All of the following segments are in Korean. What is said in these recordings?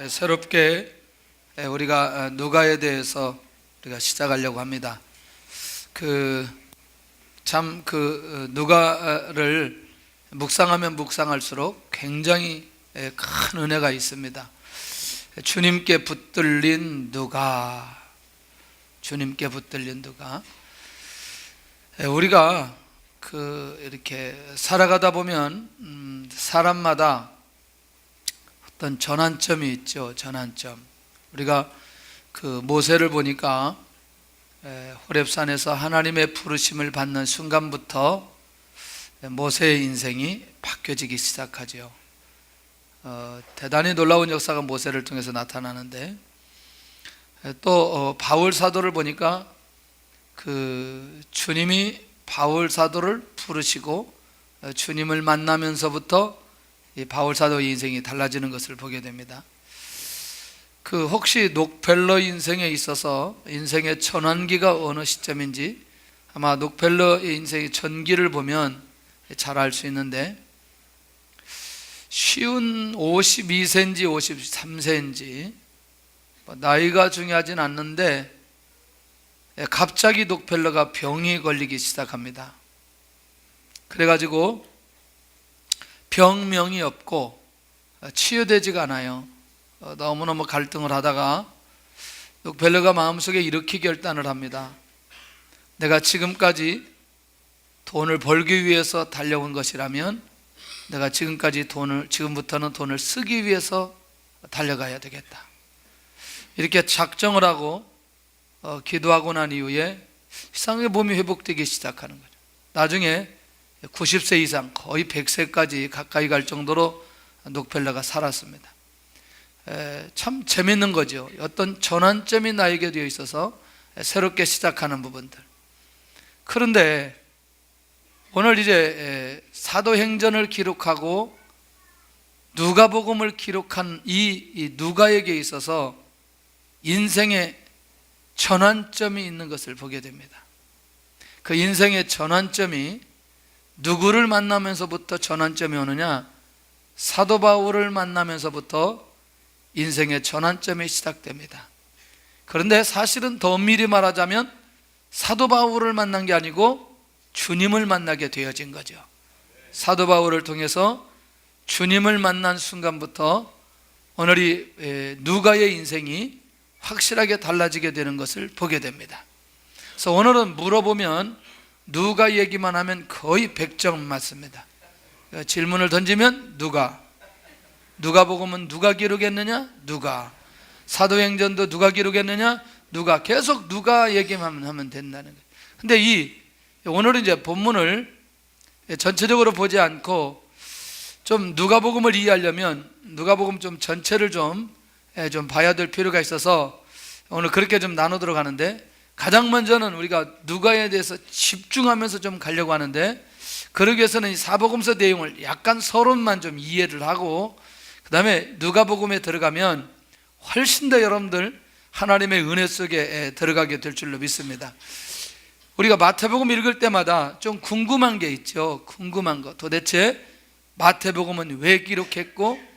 새롭게 우리가 누가에 대해서 우리가 시작하려고 합니다. 누가를 묵상하면 묵상할수록 굉장히 큰 은혜가 있습니다. 주님께 붙들린 누가, 주님께 붙들린 누가. 우리가 이렇게 살아가다 보면 사람마다 어떤 전환점이 있죠. 전환점. 우리가 모세를 보니까 호렙산에서 하나님의 부르심을 받는 순간부터 모세의 인생이 바뀌어지기 시작하죠. 대단히 놀라운 역사가 모세를 통해서 나타나는데, 또 바울 사도를 보니까 주님이 바울 사도를 부르시고 주님을 만나면서부터 이 바울 사도의 인생이 달라지는 것을 보게 됩니다. 혹시 록펠러 인생에 있어서 인생의 전환기가 어느 시점인지 아마 록펠러의 인생의 전기를 보면 잘 알 수 있는데, 쉬운 52세인지 53세인지 나이가 중요하진 않는데 갑자기 록펠러가 병이 걸리기 시작합니다. 그래가지고 병명이 없고 치유되지가 않아요. 너무너무 갈등을 하다가 록펠러가 마음속에 이렇게 결단을 합니다. 내가 지금까지 돈을 벌기 위해서 달려온 것이라면 내가 지금부터는 돈을 쓰기 위해서 달려가야 되겠다. 이렇게 작정을 하고 기도하고 난 이후에 이상하게 몸이 회복되기 시작하는 거죠. 나중에 90세 이상, 거의 100세까지 가까이 갈 정도로 록펠러가 살았습니다. 참 재밌는 거죠. 어떤 전환점이 나에게 되어 있어서 새롭게 시작하는 부분들. 그런데 오늘 이제 사도행전을 기록하고 누가복음을 기록한 이 누가에게 있어서 인생의 전환점이 있는 것을 보게 됩니다. 그 인생의 전환점이 누구를 만나면서부터 전환점이 오느냐? 사도 바울을 만나면서부터 인생의 전환점이 시작됩니다. 그런데 사실은 더 엄밀히 말하자면 사도 바울을 만난 게 아니고 주님을 만나게 되어진 거죠. 사도 바울을 통해서 주님을 만난 순간부터 오늘 이 누가의 인생이 확실하게 달라지게 되는 것을 보게 됩니다. 그래서 오늘은 물어보면 누가 얘기만 하면 거의 100점 맞습니다. 질문을 던지면 누가복음은 누가 기록했느냐? 누가. 사도행전도 누가 기록했느냐? 누가. 계속 누가 얘기만 하면 된다는 거예요. 근데 오늘은 이제 본문을 전체적으로 보지 않고 좀 누가복음을 이해하려면 누가복음 좀 전체를 좀 봐야 될 필요가 있어서 오늘 그렇게 좀 나누도록 하는데, 가장 먼저는 우리가 누가에 대해서 집중하면서 좀 가려고 하는데, 그러기 위해서는 이 사복음서 내용을 약간 서론만 좀 이해를 하고 그 다음에 누가복음에 들어가면 훨씬 더 여러분들 하나님의 은혜 속에 들어가게 될 줄로 믿습니다. 우리가 마태복음 읽을 때마다 좀 궁금한 게 있죠. 궁금한 거. 도대체 마태복음은 왜 기록했고,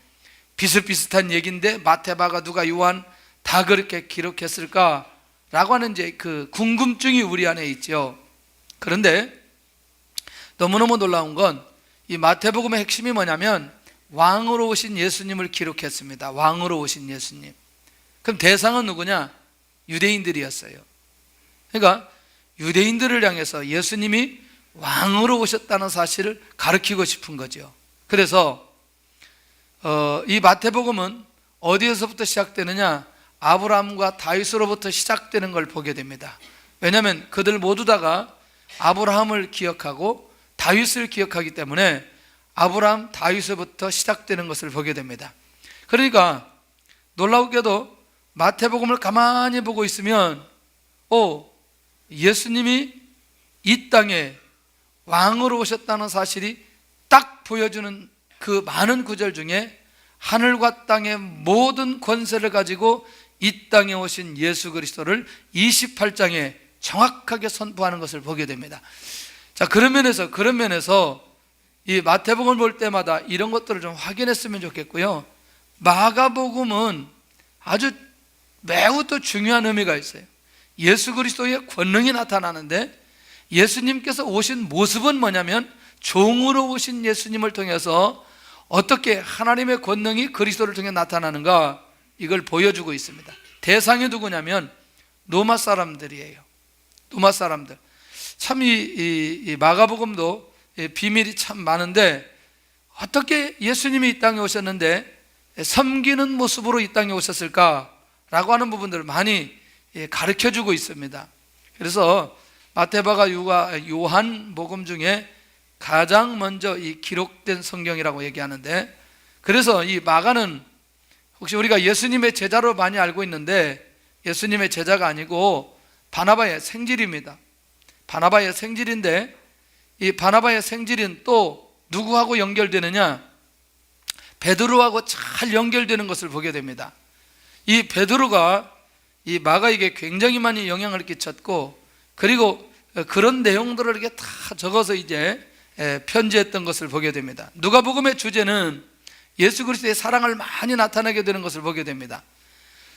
비슷비슷한 얘기인데 마태마가 누가 요한 다 그렇게 기록했을까? 라고 하는 이제 그 궁금증이 우리 안에 있죠. 그런데 너무너무 놀라운 건 이 마태복음의 핵심이 뭐냐면 왕으로 오신 예수님을 기록했습니다. 왕으로 오신 예수님. 그럼 대상은 누구냐? 유대인들이었어요. 그러니까 유대인들을 향해서 예수님이 왕으로 오셨다는 사실을 가르치고 싶은 거죠. 그래서 이 마태복음은 어디에서부터 시작되느냐? 아브라함과 다윗으로부터 시작되는 걸 보게 됩니다. 왜냐하면 그들 모두 다가 아브라함을 기억하고 다윗을 기억하기 때문에 아브라함, 다윗으로부터 시작되는 것을 보게 됩니다. 그러니까 놀라우게도 마태복음을 가만히 보고 있으면 예수님이 이 땅에 왕으로 오셨다는 사실이 딱 보여주는 그 많은 구절 중에 하늘과 땅의 모든 권세를 가지고 이 땅에 오신 예수 그리스도를 28장에 정확하게 선포하는 것을 보게 됩니다. 자, 그런 면에서 이 마태복음을 볼 때마다 이런 것들을 좀 확인했으면 좋겠고요. 마가복음은 아주 매우 또 중요한 의미가 있어요. 예수 그리스도의 권능이 나타나는데, 예수님께서 오신 모습은 뭐냐면 종으로 오신 예수님을 통해서 어떻게 하나님의 권능이 그리스도를 통해 나타나는가, 이걸 보여주고 있습니다. 대상이 누구냐면 로마 사람들이에요. 로마 사람들. 참 이 마가복음도 비밀이 참 많은데, 어떻게 예수님이 이 땅에 오셨는데 섬기는 모습으로 이 땅에 오셨을까라고 하는 부분들을 많이 가르쳐주고 있습니다. 그래서 마태복음과 요한복음 중에 가장 먼저 이 기록된 성경이라고 얘기하는데, 그래서 이 마가는 혹시 우리가 예수님의 제자로 많이 알고 있는데 예수님의 제자가 아니고 바나바의 생질입니다. 바나바의 생질인데, 이 바나바의 생질은 또 누구하고 연결되느냐? 베드로하고 잘 연결되는 것을 보게 됩니다. 이 베드로가 이 마가에게 굉장히 많이 영향을 끼쳤고, 그리고 그런 내용들을 이렇게 다 적어서 이제 편지했던 것을 보게 됩니다. 누가복음의 주제는 예수 그리스도의 사랑을 많이 나타내게 되는 것을 보게 됩니다.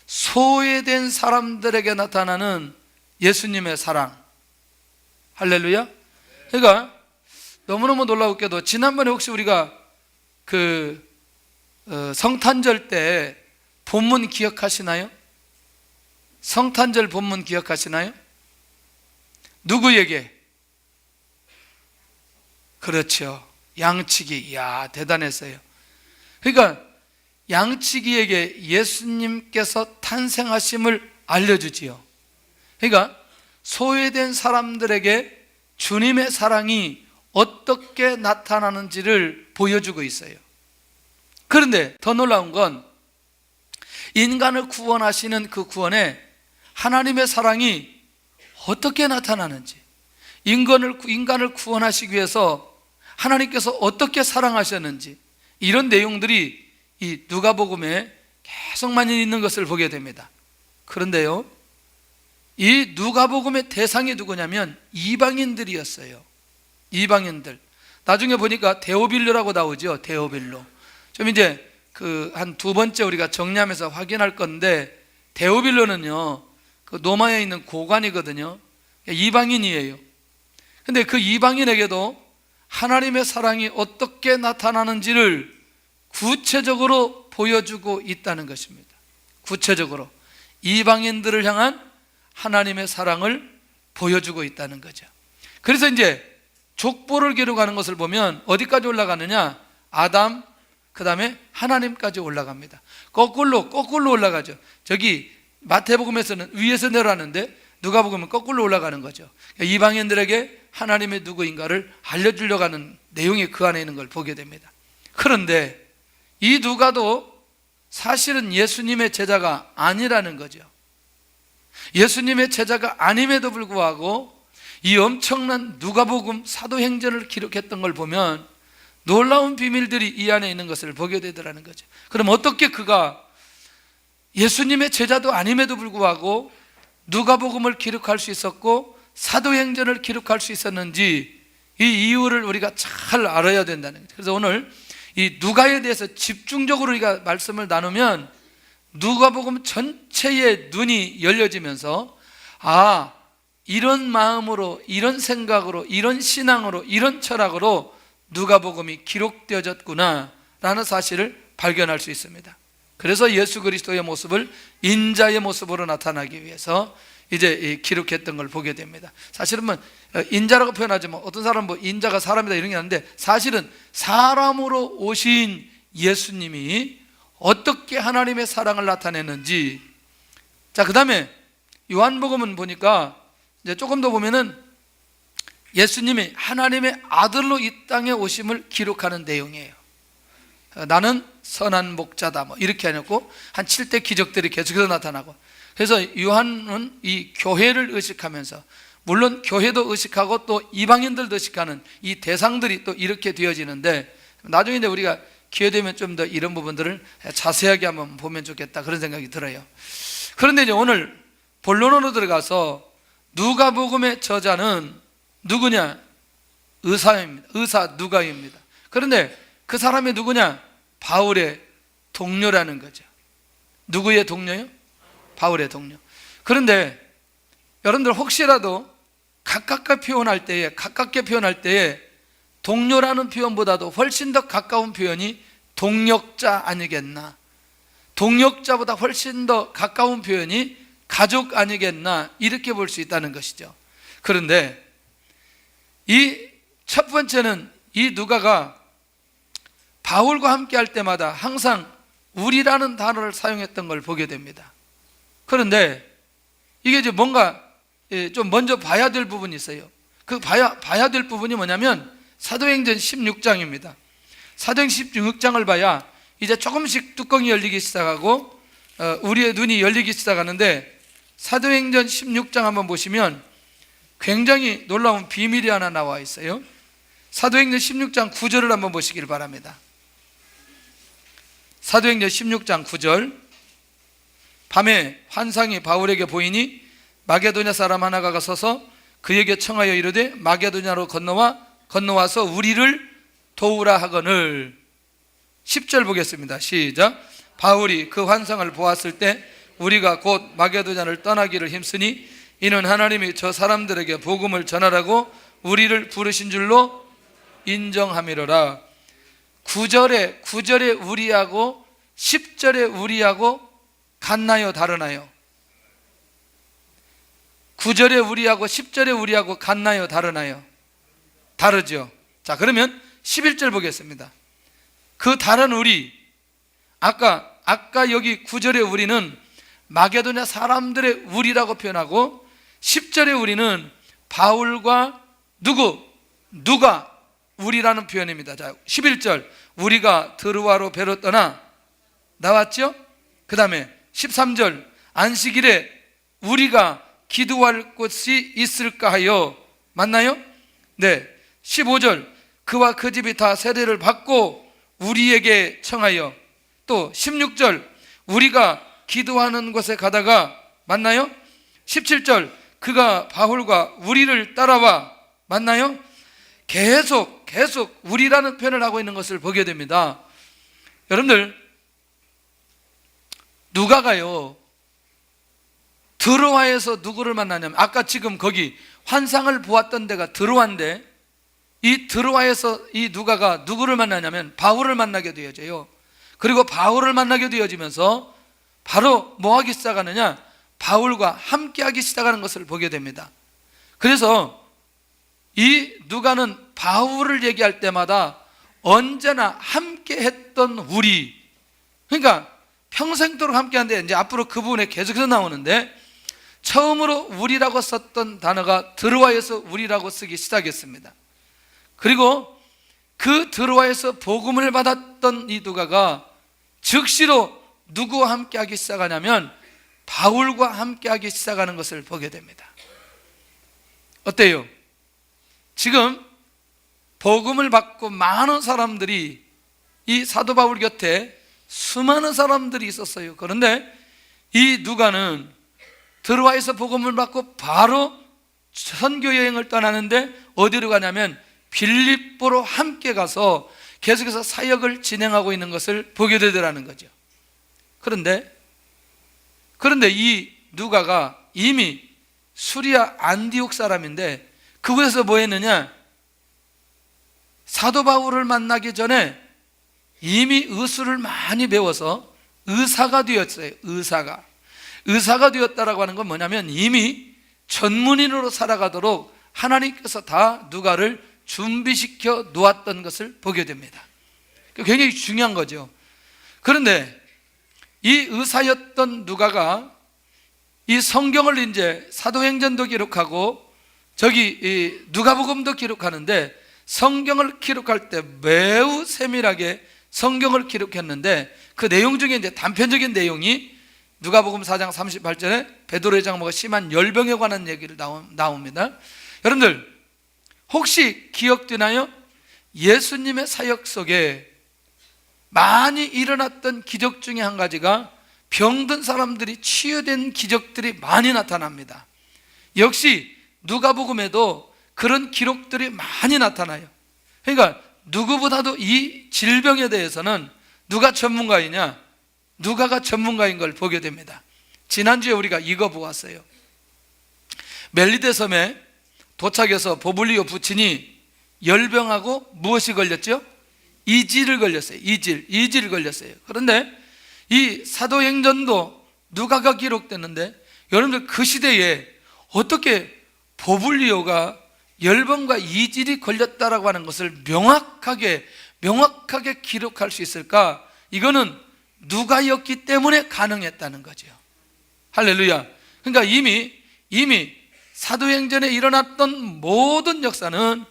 소외된 사람들에게 나타나는 예수님의 사랑. 할렐루야. 그러니까 너무너무 놀라웠게도 지난번에 혹시 우리가 성탄절 때 본문 기억하시나요? 성탄절 본문 기억하시나요? 누구에게? 그렇죠, 양치기. 이야, 대단했어요. 그러니까 양치기에게 예수님께서 탄생하심을 알려주지요. 그러니까 소외된 사람들에게 주님의 사랑이 어떻게 나타나는지를 보여주고 있어요. 그런데 더 놀라운 건 인간을 구원하시는 그 구원에 하나님의 사랑이 어떻게 나타나는지, 인간을 구원하시기 위해서 하나님께서 어떻게 사랑하셨는지, 이런 내용들이 이 누가복음에 계속 많이 있는 것을 보게 됩니다. 그런데요, 이 누가복음의 대상이 누구냐면 이방인들이었어요. 이방인들. 나중에 보니까 데오빌로라고 나오죠. 데오빌로. 좀 이제 한 두 번째 우리가 정리하면서 확인할 건데, 데오빌로는요 그 로마에 있는 고관이거든요. 이방인이에요. 근데 그 이방인에게도 하나님의 사랑이 어떻게 나타나는지를 구체적으로 보여주고 있다는 것입니다. 구체적으로 이방인들을 향한 하나님의 사랑을 보여주고 있다는 거죠. 그래서 이제 족보를 기록하는 것을 보면 어디까지 올라가느냐? 아담, 그 다음에 하나님까지 올라갑니다. 거꾸로 올라가죠. 저기 마태복음에서는 위에서 내려가는데 누가복음은 거꾸로 올라가는 거죠. 이방인들에게 하나님의 누구인가를 알려주려고 하는 내용이 그 안에 있는 걸 보게 됩니다. 그런데 이 누가도 사실은 예수님의 제자가 아니라는 거죠. 예수님의 제자가 아님에도 불구하고 이 엄청난 누가복음 사도행전을 기록했던 걸 보면 놀라운 비밀들이 이 안에 있는 것을 보게 되더라는 거죠. 그럼 어떻게 그가 예수님의 제자도 아님에도 불구하고 누가복음을 기록할 수 있었고 사도행전을 기록할 수 있었는지, 이 이유를 우리가 잘 알아야 된다는 거죠. 그래서 오늘 이 누가에 대해서 집중적으로 우리가 말씀을 나누면 누가복음 전체의 눈이 열려지면서, 아, 이런 마음으로, 이런 생각으로, 이런 신앙으로, 이런 철학으로 누가복음이 기록되어졌구나 라는 사실을 발견할 수 있습니다. 그래서 예수 그리스도의 모습을 인자의 모습으로 나타나기 위해서 이제 기록했던 걸 보게 됩니다. 사실은 뭐 인자라고 표현하지만 어떤 사람은 뭐 인자가 사람이다 이런 게 아닌데, 사실은 사람으로 오신 예수님이 어떻게 하나님의 사랑을 나타내는지. 자, 그 다음에 요한복음은 보니까 이제 조금 더 보면은 예수님이 하나님의 아들로 이 땅에 오심을 기록하는 내용이에요. 나는 선한 목자다 뭐 이렇게 해놓고 한 7대 기적들이 계속해서 나타나고, 그래서 요한은 이 교회를 의식하면서, 물론 교회도 의식하고 또 이방인들도 의식하는 이 대상들이 또 이렇게 되어지는데, 나중에 이제 우리가 기회 되면 좀 더 이런 부분들을 자세하게 한번 보면 좋겠다 그런 생각이 들어요. 그런데 이제 오늘 본론으로 들어가서 누가복음의 저자는 누구냐? 의사입니다. 의사 누가입니다. 그런데 그 사람이 누구냐? 바울의 동료라는 거죠. 누구의 동료요? 바울의 동료. 그런데 여러분들 혹시라도 가깝게 표현할 때에 동료라는 표현보다도 훨씬 더 가까운 표현이 동역자 아니겠나? 동역자보다 훨씬 더 가까운 표현이 가족 아니겠나? 이렇게 볼 수 있다는 것이죠. 그런데 이 첫 번째는 이 누가가 바울과 함께 할 때마다 항상 우리라는 단어를 사용했던 걸 보게 됩니다. 그런데 이게 이제 뭔가 좀 먼저 봐야 될 부분이 있어요. 그 봐야 될 부분이 뭐냐면 사도행전 16장입니다. 사도행전 16장을 봐야 이제 조금씩 뚜껑이 열리기 시작하고 우리의 눈이 열리기 시작하는데, 사도행전 16장 한번 보시면 굉장히 놀라운 비밀이 하나 나와 있어요. 사도행전 16장 9절을 한번 보시길 바랍니다. 사도행전 16장 9절. 밤에 환상이 바울에게 보이니 마게도냐 사람 하나가 서서 그에게 청하여 이르되 마게도냐로 건너와서 우리를 도우라 하거늘. 10절 보겠습니다. 시작. 바울이 그 환상을 보았을 때 우리가 곧 마게도냐를 떠나기를 힘쓰니 이는 하나님이 저 사람들에게 복음을 전하라고 우리를 부르신 줄로 인정함이로라. 9절에 우리하고 10절에 우리하고 같나요, 다르나요? 9절에 우리하고 10절에 우리하고 같나요, 다르나요? 다르죠. 자, 그러면 11절 보겠습니다. 그 다른 우리, 아까 여기 9절의 우리는 마게도냐 사람들의 우리라고 표현하고 10절의 우리는 바울과 누가 우리라는 표현입니다. 자, 11절 우리가 드로아로 배로 떠나 나왔죠? 그 다음에 13절 안식일에 우리가 기도할 곳이 있을까 하여, 맞나요? 네. 15절 그와 그 집이 다 세례를 받고 우리에게 청하여, 또 16절 우리가 기도하는 곳에 가다가, 맞나요? 17절 그가 바울과 우리를 따라와, 맞나요? 계속 우리라는 표현을 하고 있는 것을 보게 됩니다. 여러분들, 누가가요 드로아에서 누구를 만나냐면, 아까 지금 거기 환상을 보았던 데가 드로아인데, 이 드로아에서 이 누가가 누구를 만나냐면 바울을 만나게 되어져요. 그리고 바울을 만나게 되어지면서 바로 뭐 하기 시작하느냐? 바울과 함께 하기 시작하는 것을 보게 됩니다. 그래서 이 누가는 바울을 얘기할 때마다 언제나 함께 했던 우리, 그러니까 평생도록 함께 하는데, 이제 앞으로 그 부분에 계속해서 나오는데, 처음으로 우리라고 썼던 단어가 드로아에서 우리라고 쓰기 시작했습니다. 그리고 그 드로아에서 복음을 받았던 이 누가가 즉시로 누구와 함께 하기 시작하냐면 바울과 함께 하기 시작하는 것을 보게 됩니다. 어때요? 지금 복음을 받고 많은 사람들이 이 사도 바울 곁에 수많은 사람들이 있었어요. 그런데 이 누가는 드로아에서 복음을 받고 바로 선교 여행을 떠나는데 어디로 가냐면 빌립보로 함께 가서 계속해서 사역을 진행하고 있는 것을 보게 되더라는 거죠. 그런데 이 누가가 이미 수리아 안디옥 사람인데 그곳에서 뭐 했느냐? 사도 바울을 만나기 전에 이미 의술을 많이 배워서 의사가 되었어요. 의사가 되었다라고 하는 건 뭐냐면 이미 전문인으로 살아가도록 하나님께서 다 누가를 준비시켜 놓았던 것을 보게 됩니다. 굉장히 중요한 거죠. 그런데 이 의사였던 누가가 이 성경을 이제 사도행전도 기록하고 저기 이 누가복음도 기록하는데, 성경을 기록할 때 매우 세밀하게 성경을 기록했는데 그 내용 중에 이제 단편적인 내용이 누가복음 4장 38절에 베드로의 장모가 심한 열병에 관한 얘기를 나옵니다. 여러분들 혹시 기억되나요? 예수님의 사역 속에 많이 일어났던 기적 중에 한 가지가 병든 사람들이 치유된 기적들이 많이 나타납니다. 역시 누가복음에도 그런 기록들이 많이 나타나요. 그러니까 누구보다도 이 질병에 대해서는 누가 전문가이냐? 누가가 전문가인 걸 보게 됩니다. 지난주에 우리가 이거 보았어요. 멜리데 섬에 도착해서 보블리오 부친이 열병하고 무엇이 걸렸죠? 이질을 걸렸어요. 이질을 걸렸어요. 그런데 이 사도행전도 누가가 기록됐는데, 여러분들 그 시대에 어떻게 보블리오가 열병과 이질이 걸렸다라고 하는 것을 명확하게 기록할 수 있을까? 이거는 누가였기 때문에 가능했다는 거죠. 할렐루야. 그러니까 이미 사도행전에 일어났던 모든 역사는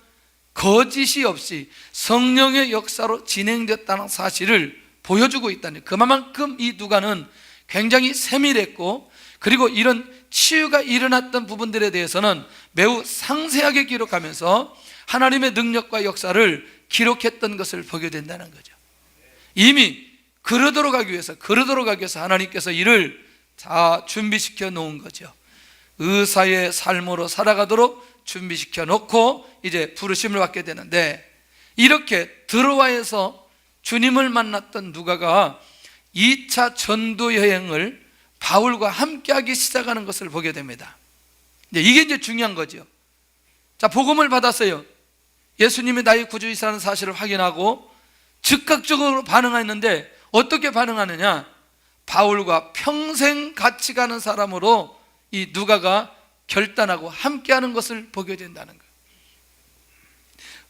거짓이 없이 성령의 역사로 진행됐다는 사실을 보여주고 있다는, 그만큼 이 누가는 굉장히 세밀했고, 그리고 이런 치유가 일어났던 부분들에 대해서는 매우 상세하게 기록하면서 하나님의 능력과 역사를 기록했던 것을 보게 된다는 거죠. 이미 그러도록 하기 위해서 하나님께서 이를 다 준비시켜 놓은 거죠. 의사의 삶으로 살아가도록 준비시켜 놓고 이제 부르심을 받게 되는데, 이렇게 들어와서 주님을 만났던 누가가 2차 전도 여행을 바울과 함께하기 시작하는 것을 보게 됩니다. 이게 이제 중요한 거죠. 자, 복음을 받았어요. 예수님이 나의 구주이시라는 사실을 확인하고 즉각적으로 반응했는데, 어떻게 반응하느냐? 바울과 평생 같이 가는 사람으로 이 누가가 결단하고 함께하는 것을 보게 된다는 거예요.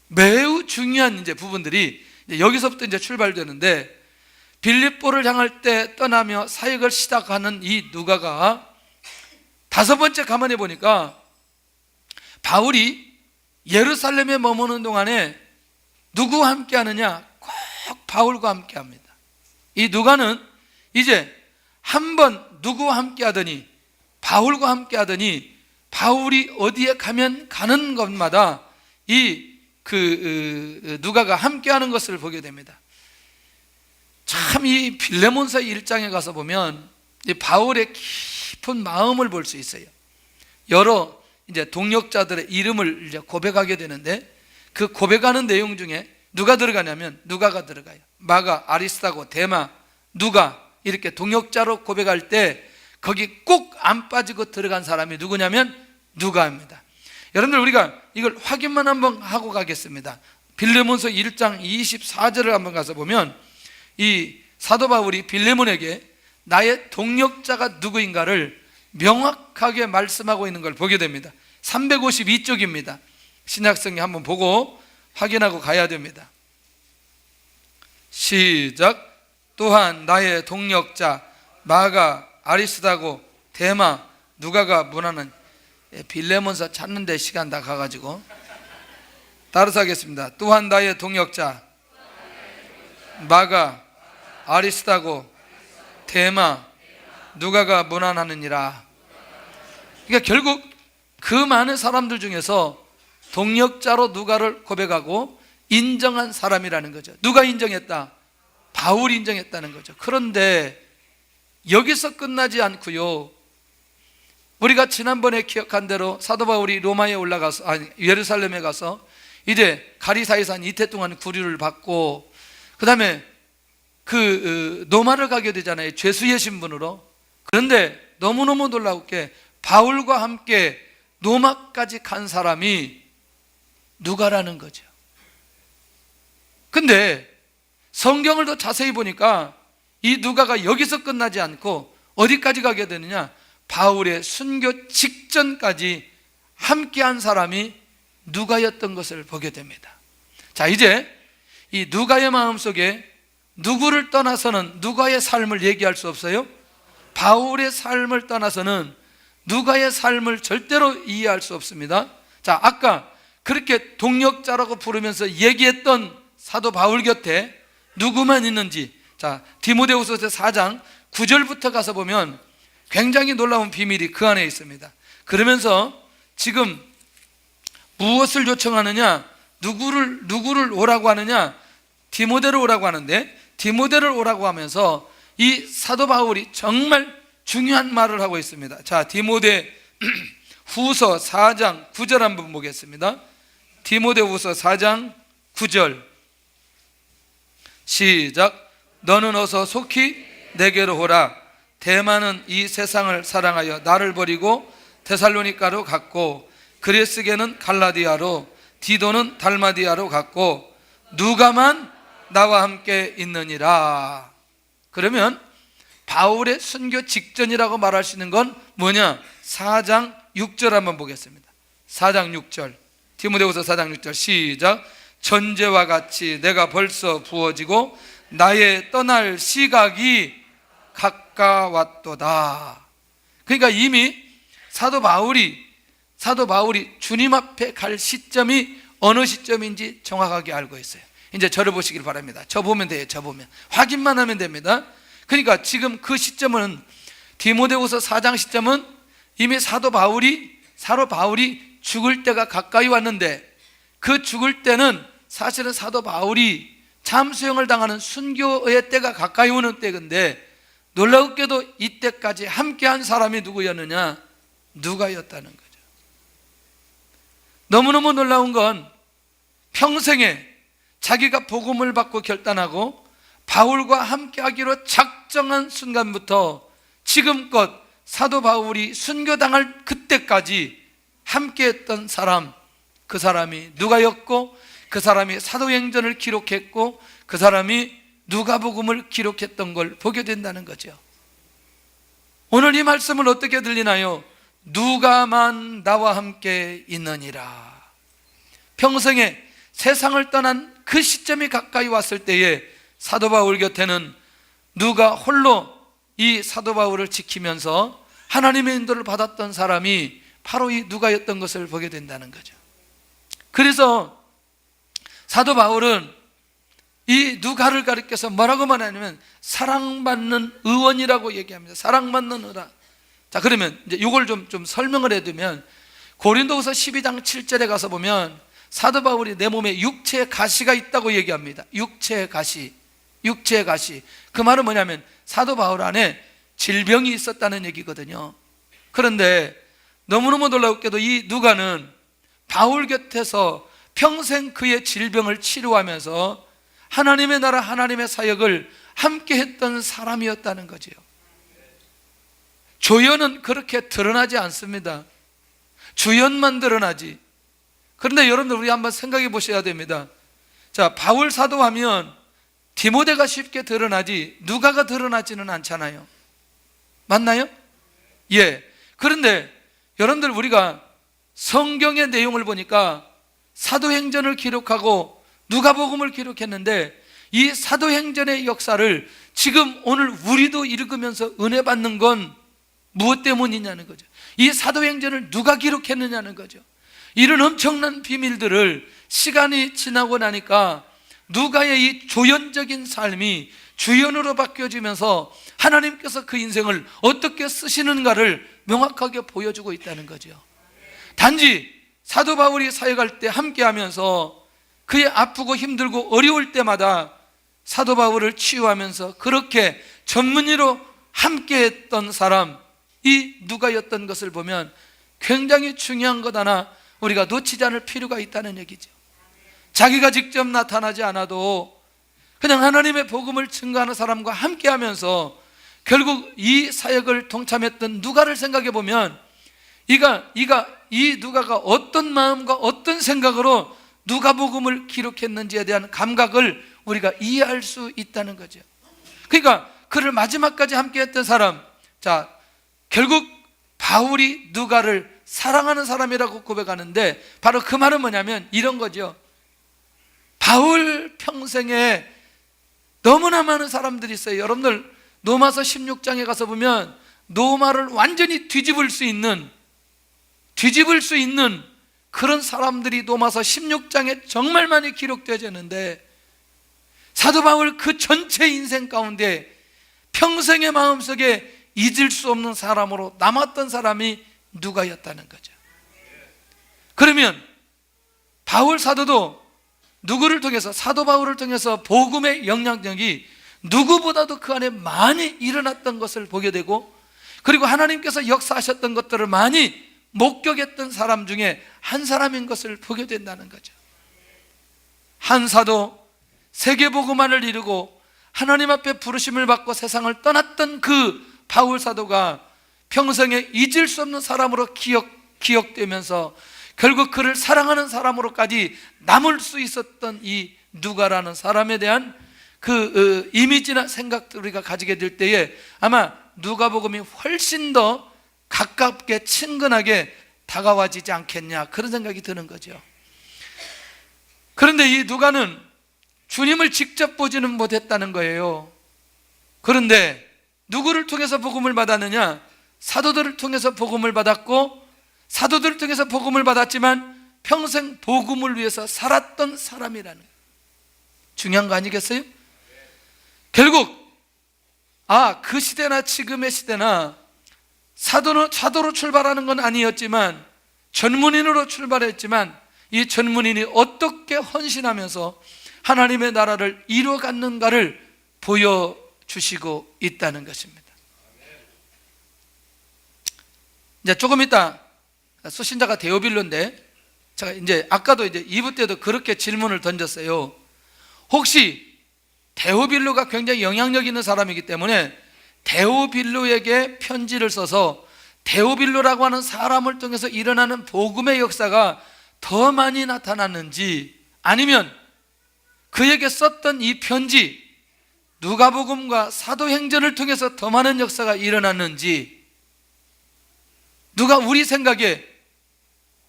매우 중요한 이제 부분들이 이제 여기서부터 이제 출발되는데, 빌립보를 향할 때 떠나며 사역을 시작하는 이 누가가 다섯 번째 가만히 보니까 바울이 예루살렘에 머무는 동안에 누구와 함께 하느냐? 꼭 바울과 함께 합니다. 이 누가는 이제 한번 누구와 함께 하더니, 바울과 함께 하더니, 바울이 어디에 가는 것마다 누가가 함께 하는 것을 보게 됩니다. 참 이 빌레몬서 1장에 가서 보면 이 바울의 깊은 마음을 볼 수 있어요. 여러 이제 동역자들의 이름을 이제 고백하게 되는데, 그 고백하는 내용 중에 누가 들어가냐면 누가가 들어가요. 마가, 아리스타고, 데마, 누가, 이렇게 동역자로 고백할 때 거기 꼭 안 빠지고 들어간 사람이 누구냐면 누가입니다. 여러분들, 우리가 이걸 확인만 한번 하고 가겠습니다. 빌레몬서 1장 24절을 한번 가서 보면 이 사도 바울이 빌레몬에게 나의 동역자가 누구인가를 명확하게 말씀하고 있는 걸 보게 됩니다. 352쪽입니다. 신약성경 한번 보고 확인하고 가야 됩니다. 시작. 또한 나의 동역자 마가, 아리스다고, 데마, 누가가 문하는, 빌레몬서 찾는데 시간 다 가가지고 따라서 하겠습니다. 또한 나의 동역자 마가, 아리스다고, 데마, 누가가 문안하느니라. 그러니까 결국 그 많은 사람들 중에서 동역자로 누가를 고백하고 인정한 사람이라는 거죠. 누가 인정했다? 바울이 인정했다는 거죠. 그런데 여기서 끝나지 않고요, 우리가 지난번에 기억한 대로 사도 바울이 로마에 올라가서, 예루살렘에 가서 이제 가리사이산 이태 동안 구류를 받고, 그 다음에 노마를 가게 되잖아요. 죄수의 신분으로. 그런데 너무너무 놀랍게 바울과 함께 노마까지 간 사람이 누가라는 거죠. 근데 성경을 더 자세히 보니까 이 누가가 여기서 끝나지 않고 어디까지 가게 되느냐? 바울의 순교 직전까지 함께한 사람이 누가였던 것을 보게 됩니다. 자, 이제 이 누가의 마음속에 누구를 떠나서는 누가의 삶을 얘기할 수 없어요. 바울의 삶을 떠나서는 누가의 삶을 절대로 이해할 수 없습니다. 자, 아까 그렇게 동역자라고 부르면서 얘기했던 사도 바울 곁에 누구만 있는지, 자, 디모데후서 4장 9절부터 가서 보면 굉장히 놀라운 비밀이 그 안에 있습니다. 그러면서 지금 무엇을 요청하느냐? 누구를 오라고 하느냐? 디모데를 오라고 하는데, 디모데를 오라고 하면서 이 사도 바울이 정말 중요한 말을 하고 있습니다. 자, 디모데 후서 4장 9절 한번 보겠습니다. 디모데 후서 4장 9절 시작. 너는 어서 속히 내게로 오라. 대마는 이 세상을 사랑하여 나를 버리고 데살로니가로 갔고, 그레스게는 갈라디아로, 디도는 달마디아로 갔고, 누가만 나와 함께 있느니라. 그러면 바울의 순교 직전이라고 말할 수 있는 건 뭐냐? 4장 6절 한번 보겠습니다. 4장 6절, 디모데후서 4장 6절 시작. 전제와 같이 내가 벌써 부어지고 나의 떠날 시각이 가까웠도다. 그러니까 이미 사도 바울이 주님 앞에 갈 시점이 어느 시점인지 정확하게 알고 있어요. 이제 저를 보시길 바랍니다. 저 보면 돼요. 저 보면 확인만 하면 됩니다. 그러니까 지금 그 시점은, 디모데후서 4장 시점은 이미 사도 바울이 죽을 때가 가까이 왔는데, 그 죽을 때는 사실은 사도 바울이 잠수형을 당하는 순교의 때가 가까이 오는 때인데, 놀랍게도 이때까지 함께한 사람이 누구였느냐? 누가였다는 거죠. 너무너무 놀라운 건 평생에 자기가 복음을 받고 결단하고 바울과 함께하기로 작정한 순간부터 지금껏 사도 바울이 순교당할 그때까지 함께했던 사람, 그 사람이 누가였고, 그 사람이 사도행전을 기록했고, 그 사람이 누가복음을 기록했던 걸 보게 된다는 거죠. 오늘 이 말씀은 어떻게 들리나요? 누가만 나와 함께 있느니라. 평생에 세상을 떠난 그 시점이 가까이 왔을 때에 사도 바울 곁에는 누가 홀로 이 사도 바울을 지키면서 하나님의 인도를 받았던 사람이 바로 이 누가였던 것을 보게 된다는 거죠. 그래서 사도 바울은 이 누가를 가리켜서 뭐라고 말하냐면 사랑받는 의원이라고 얘기합니다. 사랑받는 의라. 자, 그러면 이제 이걸 좀 설명을 해두면, 고린도후서 12장 7절에 가서 보면 사도 바울이 내 몸에 육체의 가시가 있다고 얘기합니다. 육체의 가시. 그 말은 뭐냐면 사도 바울 안에 질병이 있었다는 얘기거든요. 그런데 너무너무 놀랍게도 이 누가는 바울 곁에서 평생 그의 질병을 치료하면서 하나님의 나라, 하나님의 사역을 함께 했던 사람이었다는 거지요. 조연은 그렇게 드러나지 않습니다. 주연만 드러나지. 그런데 여러분들, 우리 한번 생각해 보셔야 됩니다. 자, 바울 사도하면 디모데가 쉽게 드러나지 누가가 드러나지는 않잖아요. 맞나요? 예. 그런데 여러분들, 우리가 성경의 내용을 보니까 사도행전을 기록하고 누가복음을 기록했는데, 이 사도행전의 역사를 지금 오늘 우리도 읽으면서 은혜 받는 건 무엇 때문이냐는 거죠. 이 사도행전을 누가 기록했느냐는 거죠. 이런 엄청난 비밀들을 시간이 지나고 나니까 누가의 이 조연적인 삶이 주연으로 바뀌어지면서 하나님께서 그 인생을 어떻게 쓰시는가를 명확하게 보여주고 있다는 거죠. 단지 사도 바울이 사역할 때 함께하면서 그의 아프고 힘들고 어려울 때마다 사도 바울을 치유하면서 그렇게 전문의로 함께했던 사람, 이 누가였던 것을 보면 굉장히 중요한 것 하나 우리가 놓치지 않을 필요가 있다는 얘기죠. 자기가 직접 나타나지 않아도 그냥 하나님의 복음을 증거하는 사람과 함께하면서 결국 이 사역을 동참했던 누가를 생각해 보면 이 누가가 어떤 마음과 어떤 생각으로 누가복음을 기록했는지에 대한 감각을 우리가 이해할 수 있다는 거죠. 그러니까 그를 마지막까지 함께했던 사람, 자, 결국 바울이 누가를 사랑하는 사람이라고 고백하는데, 바로 그 말은 뭐냐면 이런 거죠. 바울 평생에 너무나 많은 사람들이 있어요. 여러분들 로마서 16장에 가서 보면 로마를 완전히 뒤집을 수 있는 그런 사람들이 로마서 16장에 정말 많이 기록되어져 있는데, 사도 바울 그 전체 인생 가운데 평생의 마음속에 잊을 수 없는 사람으로 남았던 사람이 누가였다는 거죠. 그러면 바울 사도도 누구를 통해서, 사도 바울을 통해서 복음의 영향력이 누구보다도 그 안에 많이 일어났던 것을 보게 되고, 그리고 하나님께서 역사하셨던 것들을 많이 목격했던 사람 중에 한 사람인 것을 보게 된다는 거죠. 한 사도 세계복음화를 이루고 하나님 앞에 부르심을 받고 세상을 떠났던 그 바울 사도가 평생에 잊을 수 없는 사람으로 기억되면서 결국 그를 사랑하는 사람으로까지 남을 수 있었던 이 누가라는 사람에 대한 그 이미지나 생각들 우리가 가지게 될 때에 아마 누가복음이 훨씬 더 가깝게 친근하게 다가와지지 않겠냐, 그런 생각이 드는 거죠. 그런데 이 누가는 주님을 직접 보지는 못했다는 거예요. 그런데 누구를 통해서 복음을 받았느냐? 사도들을 통해서 복음을 받았고, 사도들을 통해서 복음을 받았지만 평생 복음을 위해서 살았던 사람이라는 거예요. 중요한 거 아니겠어요? 결국 그 시대나 지금의 시대나 사도로 출발하는 건 아니었지만, 전문인으로 출발했지만, 이 전문인이 어떻게 헌신하면서 하나님의 나라를 이루어갔는가를 보여주시고 있다는 것입니다. 이제 조금 이따 수신자가 데오빌로인데, 제가 이제 아까도 이제 2부 때도 그렇게 질문을 던졌어요. 혹시 데오빌로가 굉장히 영향력 있는 사람이기 때문에 데오빌로에게 편지를 써서 데오빌로라고 하는 사람을 통해서 일어나는 복음의 역사가 더 많이 나타났는지, 아니면 그에게 썼던 이 편지 누가복음과 사도행전을 통해서 더 많은 역사가 일어났는지, 누가 우리 생각에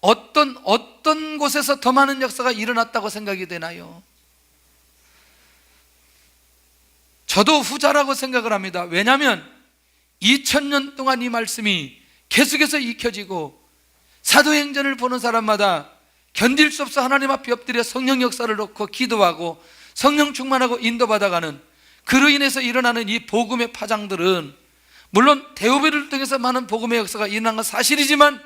어떤 곳에서 더 많은 역사가 일어났다고 생각이 되나요? 저도 후자라고 생각을 합니다. 왜냐하면 2000년 동안 이 말씀이 계속해서 익혀지고, 사도행전을 보는 사람마다 견딜 수 없어 하나님 앞에 엎드려 성령 역사를 놓고 기도하고 성령 충만하고 인도받아가는, 그로 인해서 일어나는 이 복음의 파장들은 물론 데오빌을 통해서 많은 복음의 역사가 일어난 건 사실이지만,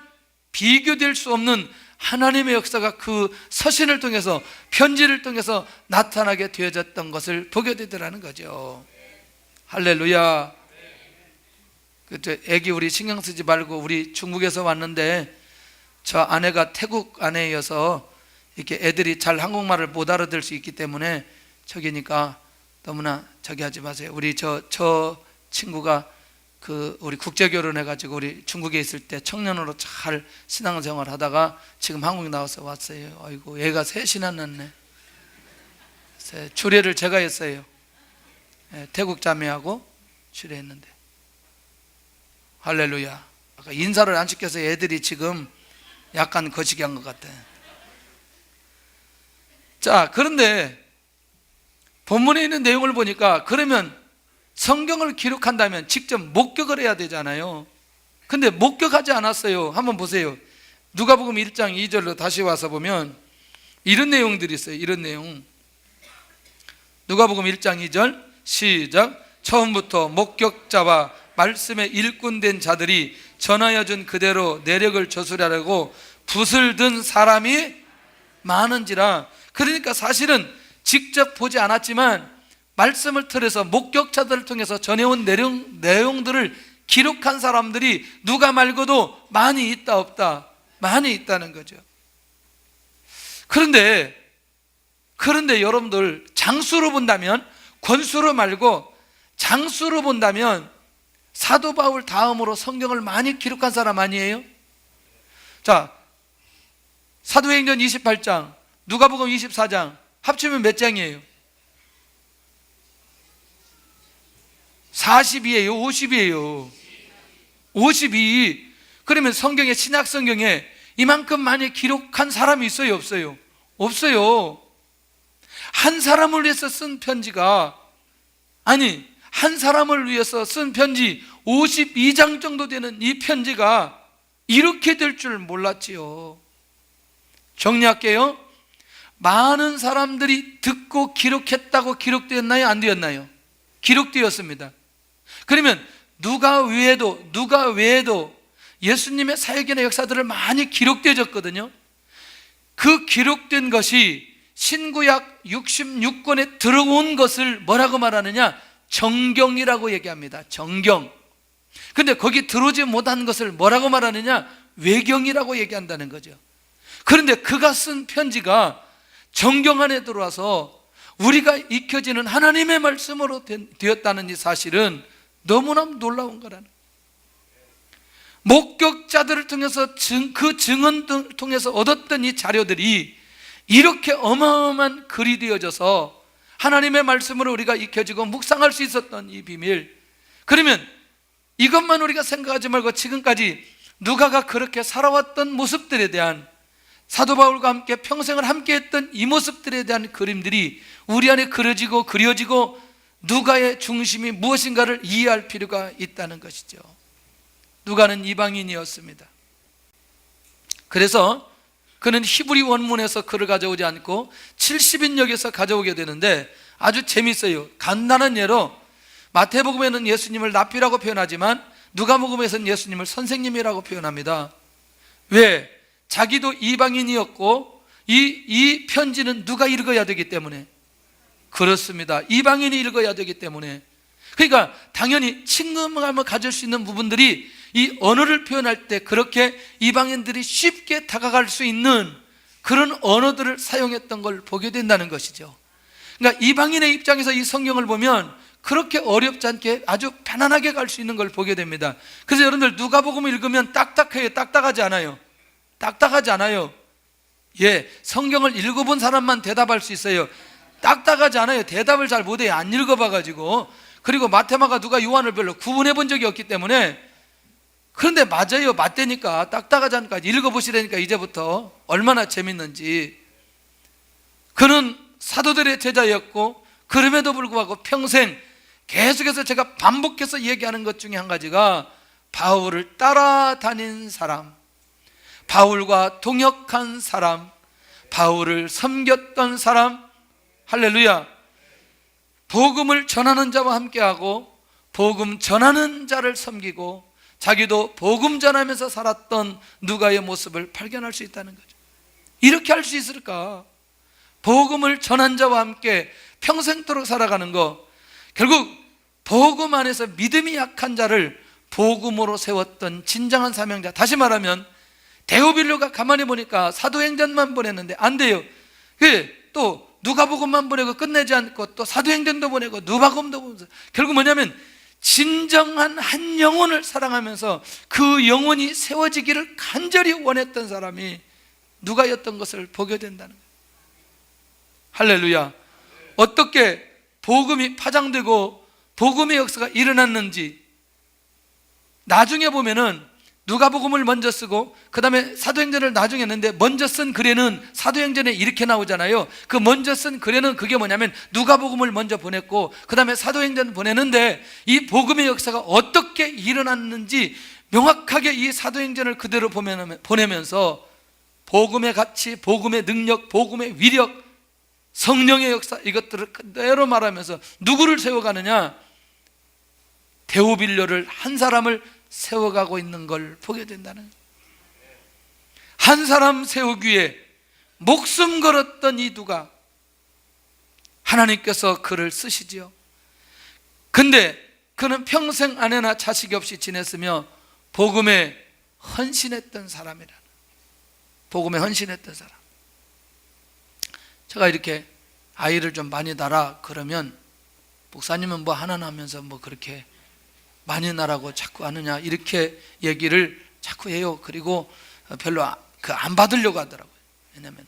비교될 수 없는 하나님의 역사가 그 서신을 통해서, 편지를 통해서 나타나게 되어졌던 것을 보게 되더라는 거죠. 할렐루야. 애기 우리 신경 쓰지 말고, 우리 중국에서 왔는데 저 아내가 태국 아내여서 이렇게 애들이 잘 한국말을 못 알아들 수 있기 때문에 저기니까 너무나 저기 하지 마세요. 우리 저 친구가 우리 국제 결혼해가지고 우리 중국에 있을 때 청년으로 잘 신앙생활 하다가 지금 한국에 나와서 왔어요. 아이고, 애가 셋이나 낳네. 주례를 제가 했어요. 태국 자매하고 주례했는데, 할렐루야. 아까 인사를 안 시켜서 애들이 지금 약간 거시기 한 것 같아. 자, 그런데 본문에 있는 내용을 보니까, 그러면 성경을 기록한다면 직접 목격을 해야 되잖아요. 근데 목격하지 않았어요. 한번 보세요. 누가복음 1장 2절로 다시 와서 보면 이런 내용들이 있어요. 이런 내용. 누가복음 1장 2절 시작. 처음부터 목격자와 말씀에 일꾼된 자들이 전하여 준 그대로 내력을 저수하려고 붓을 든 사람이 많은지라. 그러니까 사실은 직접 보지 않았지만 말씀을 틀어서 목격자들을 통해서 전해온 내용들을 기록한 사람들이 누가 말고도 많이 있다 없다? 많이 있다는 거죠. 그런데 여러분들, 장수로 본다면, 권수로 말고 장수로 본다면 사도 바울 다음으로 성경을 많이 기록한 사람 아니에요? 자, 사도행전 28장, 누가복음 24장 합치면 몇 장이에요? 40이에요? 50이에요? 52. 그러면 성경에, 신약 성경에 이만큼 많이 기록한 사람이 있어요? 없어요? 없어요. 한 사람을 위해서 쓴 편지가, 한 사람을 위해서 쓴 편지 52장 정도 되는 이 편지가 이렇게 될 줄 몰랐지요. 정리할게요. 많은 사람들이 듣고 기록했다고 기록되었나요? 안 되었나요? 기록되었습니다. 그러면 누가 외에도 예수님의 사역이나 역사들을 많이 기록되어졌거든요. 그 기록된 것이 신구약 66권에 들어온 것을 뭐라고 말하느냐? 정경이라고 얘기합니다. 정경. 근데 거기 들어오지 못한 것을 뭐라고 말하느냐? 외경이라고 얘기한다는 거죠. 그런데 그가 쓴 편지가 정경 안에 들어와서 우리가 익혀지는 하나님의 말씀으로 되었다는 이 사실은 너무나 놀라운 거라는, 목격자들을 통해서 그 증언들을 통해서 얻었던 이 자료들이 이렇게 어마어마한 글이 되어져서 하나님의 말씀으로 우리가 익혀지고 묵상할 수 있었던 이 비밀. 그러면 이것만 우리가 생각하지 말고 지금까지 누가가 그렇게 살아왔던 모습들에 대한, 사도 바울과 함께 평생을 함께했던 이 모습들에 대한 그림들이 우리 안에 그려지고 누가의 중심이 무엇인가를 이해할 필요가 있다는 것이죠. 누가는 이방인이었습니다. 그래서 그는 히브리 원문에서 글을 가져오지 않고 70인역에서 가져오게 되는데 아주 재밌어요. 간단한 예로 마태복음에는 예수님을 랍비라고 표현하지만 누가복음에서는 예수님을 선생님이라고 표현합니다. 왜? 자기도 이방인이었고 이 편지는 누가 읽어야 되기 때문에. 그렇습니다. 이방인이 읽어야 되기 때문에. 그러니까 당연히 친근감을 가질 수 있는 부분들이 이 언어를 표현할 때 그렇게 이방인들이 쉽게 다가갈 수 있는 그런 언어들을 사용했던 걸 보게 된다는 것이죠. 그러니까 이방인의 입장에서 이 성경을 보면 그렇게 어렵지 않게 아주 편안하게 갈 수 있는 걸 보게 됩니다. 그래서 여러분들 누가복음을 읽으면 딱딱해요? 딱딱하지 않아요? 딱딱하지 않아요. 예, 성경을 읽어본 사람만 대답할 수 있어요. 딱딱하지 않아요. 대답을 잘 못해요. 안 읽어봐가지고. 그리고 마태마가 누가 요한을 별로 구분해 본 적이 없기 때문에. 그런데 맞아요. 맞다니까. 딱딱하지 않으니까 읽어보시라니까. 이제부터 얼마나 재밌는지. 그는 사도들의 제자였고 그럼에도 불구하고 평생 계속해서 제가 반복해서 얘기하는 것 중에 한 가지가 바울을 따라다닌 사람, 바울과 동역한 사람, 바울을 섬겼던 사람. 할렐루야. 복음을 전하는 자와 함께하고 복음 전하는 자를 섬기고 자기도 복음 전하면서 살았던 누가의 모습을 발견할 수 있다는 거죠. 이렇게 할 수 있을까? 복음을 전한 자와 함께 평생토록 살아가는 거. 결국 복음 안에서 믿음이 약한 자를 복음으로 세웠던 진정한 사명자. 다시 말하면 데오빌로가 가만히 보니까 사도행전만 보냈는데 안 돼요. 또 누가복음만 보내고 끝내지 않고 또 사도행전도 보내고 누가복음도 보면서 결국 뭐냐면 진정한 한 영혼을 사랑하면서 그 영혼이 세워지기를 간절히 원했던 사람이 누가였던 것을 보게 된다는 거예요. 할렐루야. 어떻게 복음이 파장되고 복음의 역사가 일어났는지 나중에 보면은 누가복음을 먼저 쓰고 그 다음에 사도행전을 나중에 했는데 먼저 쓴 글에는 사도행전에 이렇게 나오잖아요. 그 먼저 쓴 글에는 그게 뭐냐면 누가복음을 먼저 보냈고 그 다음에 사도행전 보내는데 이 복음의 역사가 어떻게 일어났는지 명확하게 이 사도행전을 그대로 보내면서 복음의 가치, 복음의 능력, 복음의 위력, 성령의 역사, 이것들을 그대로 말하면서 누구를 세워가느냐? 데오빌로를, 한 사람을 세워가고 있는 걸 보게 된다는, 한 사람 세우기 위해 목숨 걸었던 이 누가, 하나님께서 그를 쓰시지요. 근데 그는 평생 아내나 자식이 없이 지냈으며 복음에 헌신했던 사람이라는, 복음에 헌신했던 사람. 제가 이렇게 아이를 좀 많이 낳아 그러면 목사님은 뭐 하나 낳으면서 뭐 그렇게 많이 낳으라고 자꾸 하느냐 이렇게 얘기를 자꾸 해요. 그리고 별로 안 받으려고 하더라고요. 왜냐면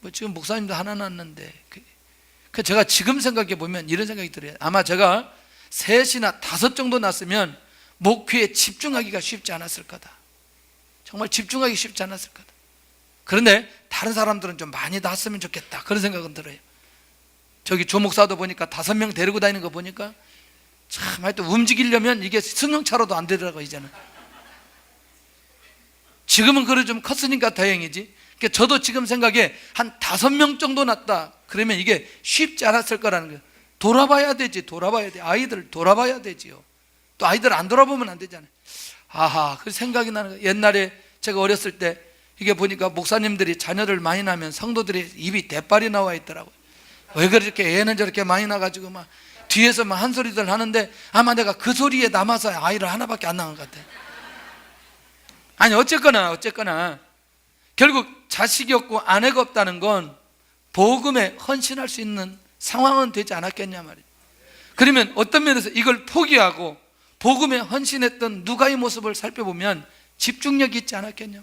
뭐 지금 목사님도 하나 낳았는데 제가 지금 생각해 보면 이런 생각이 들어요. 아마 제가 셋이나 다섯 정도 낳았으면 목회에 집중하기가 쉽지 않았을 거다. 정말 집중하기 쉽지 않았을 거다. 그런데 다른 사람들은 좀 많이 낳았으면 좋겠다 그런 생각은 들어요. 저기 조 목사도 보니까 5명 데리고 다니는 거 보니까 참 하여튼 움직이려면 이게 승용차로도 안 되더라고요. 이제는 지금은 그래 좀 컸으니까 다행이지. 그러니까 저도 지금 생각에 한 5명 정도 낳았다 그러면 이게 쉽지 않았을 거라는 거예요. 돌아봐야 되지. 돌아봐야 돼. 아이들 돌아봐야 되지요. 또 아이들 안 돌아보면 안 되잖아요. 아하, 그 생각이 나는 거예요. 옛날에 제가 어렸을 때 이게 보니까 목사님들이 자녀를 많이 낳으면 성도들이 입이 대빨이 나와 있더라고요. 왜 그렇게 애는 저렇게 많이 나가지고 막 뒤에서 막 한 소리들 하는데 아마 내가 그 소리에 남아서 아이를 하나밖에 안 낳은 것 같아. 아니 어쨌거나 결국 자식이 없고 아내가 없다는 건 복음에 헌신할 수 있는 상황은 되지 않았겠냐 말이에요. 그러면 어떤 면에서 이걸 포기하고 복음에 헌신했던 누가의 모습을 살펴보면 집중력이 있지 않았겠냐.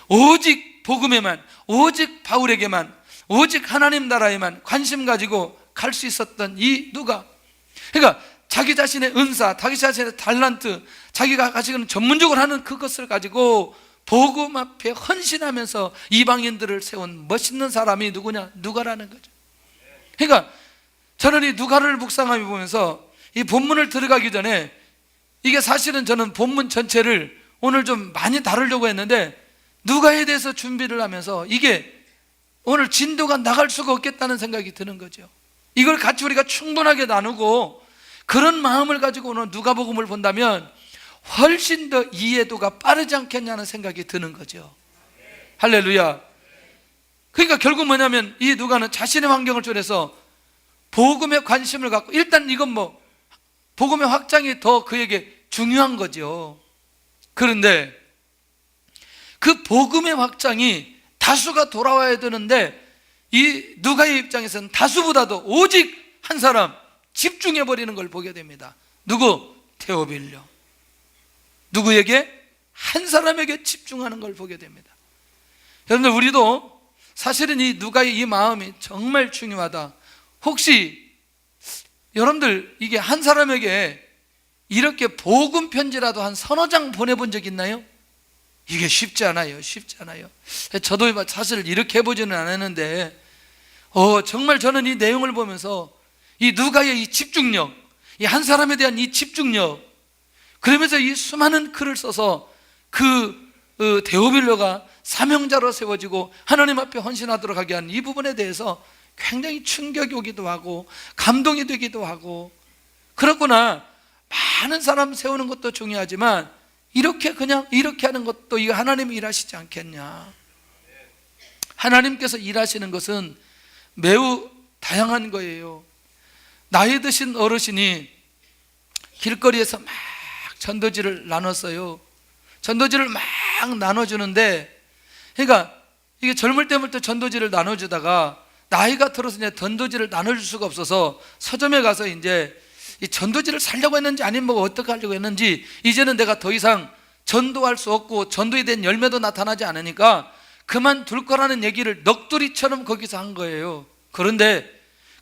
오직 복음에만, 오직 바울에게만, 오직 하나님 나라에만 관심 가지고 갈 수 있었던 이 누가, 그러니까 자기 자신의 은사, 자기 자신의 탤런트, 자기가 가지고 있는 전문적으로 하는 그것을 가지고 복음 앞에 헌신하면서 이방인들을 세운 멋있는 사람이 누구냐? 누가라는 거죠. 그러니까 저는 이 누가를 묵상하며 보면서 이 본문을 들어가기 전에, 이게 사실은 저는 본문 전체를 오늘 좀 많이 다루려고 했는데 누가에 대해서 준비를 하면서 이게 오늘 진도가 나갈 수가 없겠다는 생각이 드는 거죠. 이걸 같이 우리가 충분하게 나누고 그런 마음을 가지고 오늘 누가복음을 본다면 훨씬 더 이해도가 빠르지 않겠냐는 생각이 드는 거죠. 할렐루야. 그러니까 결국 뭐냐면 이 누가는 자신의 환경을 쪼개서 복음에 관심을 갖고, 일단 이건 뭐 복음의 확장이 더 그에게 중요한 거죠. 그런데 그 복음의 확장이 다수가 돌아와야 되는데 이 누가의 입장에서는 다수보다도 오직 한 사람 집중해버리는 걸 보게 됩니다. 누구? 데오빌로. 누구에게? 한 사람에게 집중하는 걸 보게 됩니다. 여러분들, 우리도 사실은 이 누가의 이 마음이 정말 중요하다. 혹시 여러분들 이게 한 사람에게 이렇게 복음 편지라도 한 서너 장 보내본 적 있나요? 이게 쉽지 않아요. 쉽지 않아요. 저도 사실 이렇게 해보지는 않았는데 정말 저는 이 내용을 보면서 이 누가의 이 집중력, 이 한 사람에 대한 이 집중력, 그러면서 이 수많은 글을 써서 데오빌로가 사명자로 세워지고 하나님 앞에 헌신하도록 하게 한 이 부분에 대해서 굉장히 충격이 오기도 하고 감동이 되기도 하고, 그렇구나, 많은 사람 세우는 것도 중요하지만 이렇게 그냥 이렇게 하는 것도 이거 하나님이 일하시지 않겠냐. 하나님께서 일하시는 것은 매우 다양한 거예요. 나이 드신 어르신이 길거리에서 막 전도지를 나눴어요. 전도지를 막 나눠주는데, 그러니까 이게 젊을 때부터 전도지를 나눠주다가 나이가 들어서 이제 전도지를 나눠줄 수가 없어서 서점에 가서 이제 이 전도지를 살려고 했는지 아니면 뭐 어떻게 하려고 했는지, 이제는 내가 더 이상 전도할 수 없고 전도에 대한 열매도 나타나지 않으니까 그만둘 거라는 얘기를 넋두리처럼 거기서 한 거예요. 그런데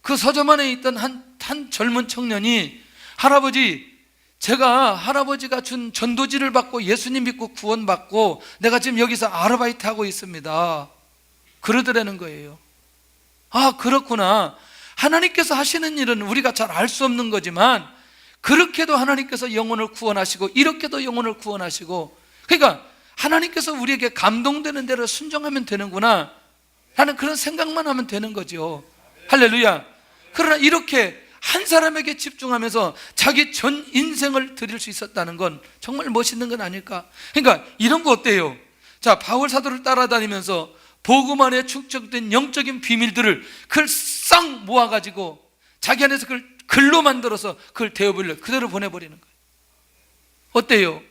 그 서점 안에 있던 한 젊은 청년이, 할아버지, 제가 할아버지가 준 전도지를 받고 예수님 믿고 구원받고 내가 지금 여기서 아르바이트 하고 있습니다. 그러더라는 거예요. 아, 그렇구나. 하나님께서 하시는 일은 우리가 잘 알 수 없는 거지만 그렇게도 하나님께서 영혼을 구원하시고 이렇게도 영혼을 구원하시고, 그러니까 하나님께서 우리에게 감동되는 대로 순종하면 되는구나 하는 그런 생각만 하면 되는 거죠. 할렐루야. 그러나 이렇게 한 사람에게 집중하면서 자기 전 인생을 드릴 수 있었다는 건 정말 멋있는 건 아닐까. 그러니까 이런 거 어때요? 자, 바울 사도를 따라다니면서 복음 안에 축적된 영적인 비밀들을 그걸 싹 모아가지고 자기 안에서 그걸 글로 만들어서 그걸 데오빌로 그대로 보내버리는 거예요. 어때요?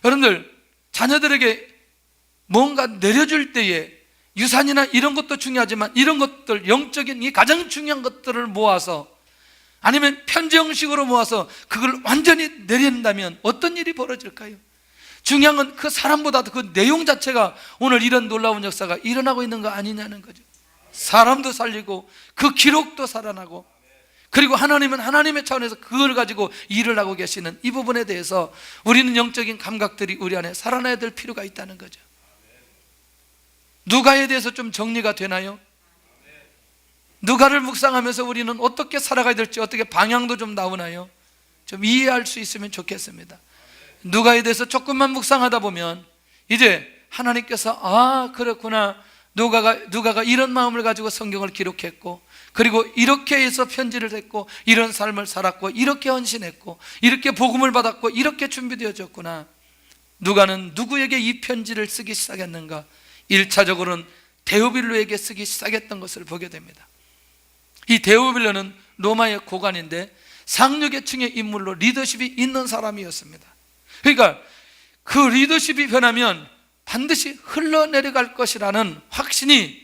여러분들, 자녀들에게 뭔가 내려줄 때에 유산이나 이런 것도 중요하지만 이런 것들, 영적인 이 가장 중요한 것들을 모아서, 아니면 편지 형식으로 모아서 그걸 완전히 내린다면 어떤 일이 벌어질까요? 중요한 건 그 사람보다도 그 내용 자체가 오늘 이런 놀라운 역사가 일어나고 있는 거 아니냐는 거죠. 사람도 살리고 그 기록도 살아나고, 그리고 하나님은 하나님의 차원에서 그걸 가지고 일을 하고 계시는 이 부분에 대해서 우리는 영적인 감각들이 우리 안에 살아나야 될 필요가 있다는 거죠. 누가에 대해서 좀 정리가 되나요? 누가를 묵상하면서 우리는 어떻게 살아가야 될지, 어떻게 방향도 좀 나오나요? 좀 이해할 수 있으면 좋겠습니다. 누가에 대해서 조금만 묵상하다 보면 이제 하나님께서 아, 그렇구나, 누가가 이런 마음을 가지고 성경을 기록했고, 그리고 이렇게 해서 편지를 했고, 이런 삶을 살았고, 이렇게 헌신했고, 이렇게 복음을 받았고, 이렇게 준비되어졌구나. 누가는 누구에게 이 편지를 쓰기 시작했는가? 1차적으로는 데오빌로에게 쓰기 시작했던 것을 보게 됩니다. 이 데오빌로는 로마의 고관인데 상류계층의 인물로 리더십이 있는 사람이었습니다. 그러니까 그 리더십이 변하면 반드시 흘러내려갈 것이라는 확신이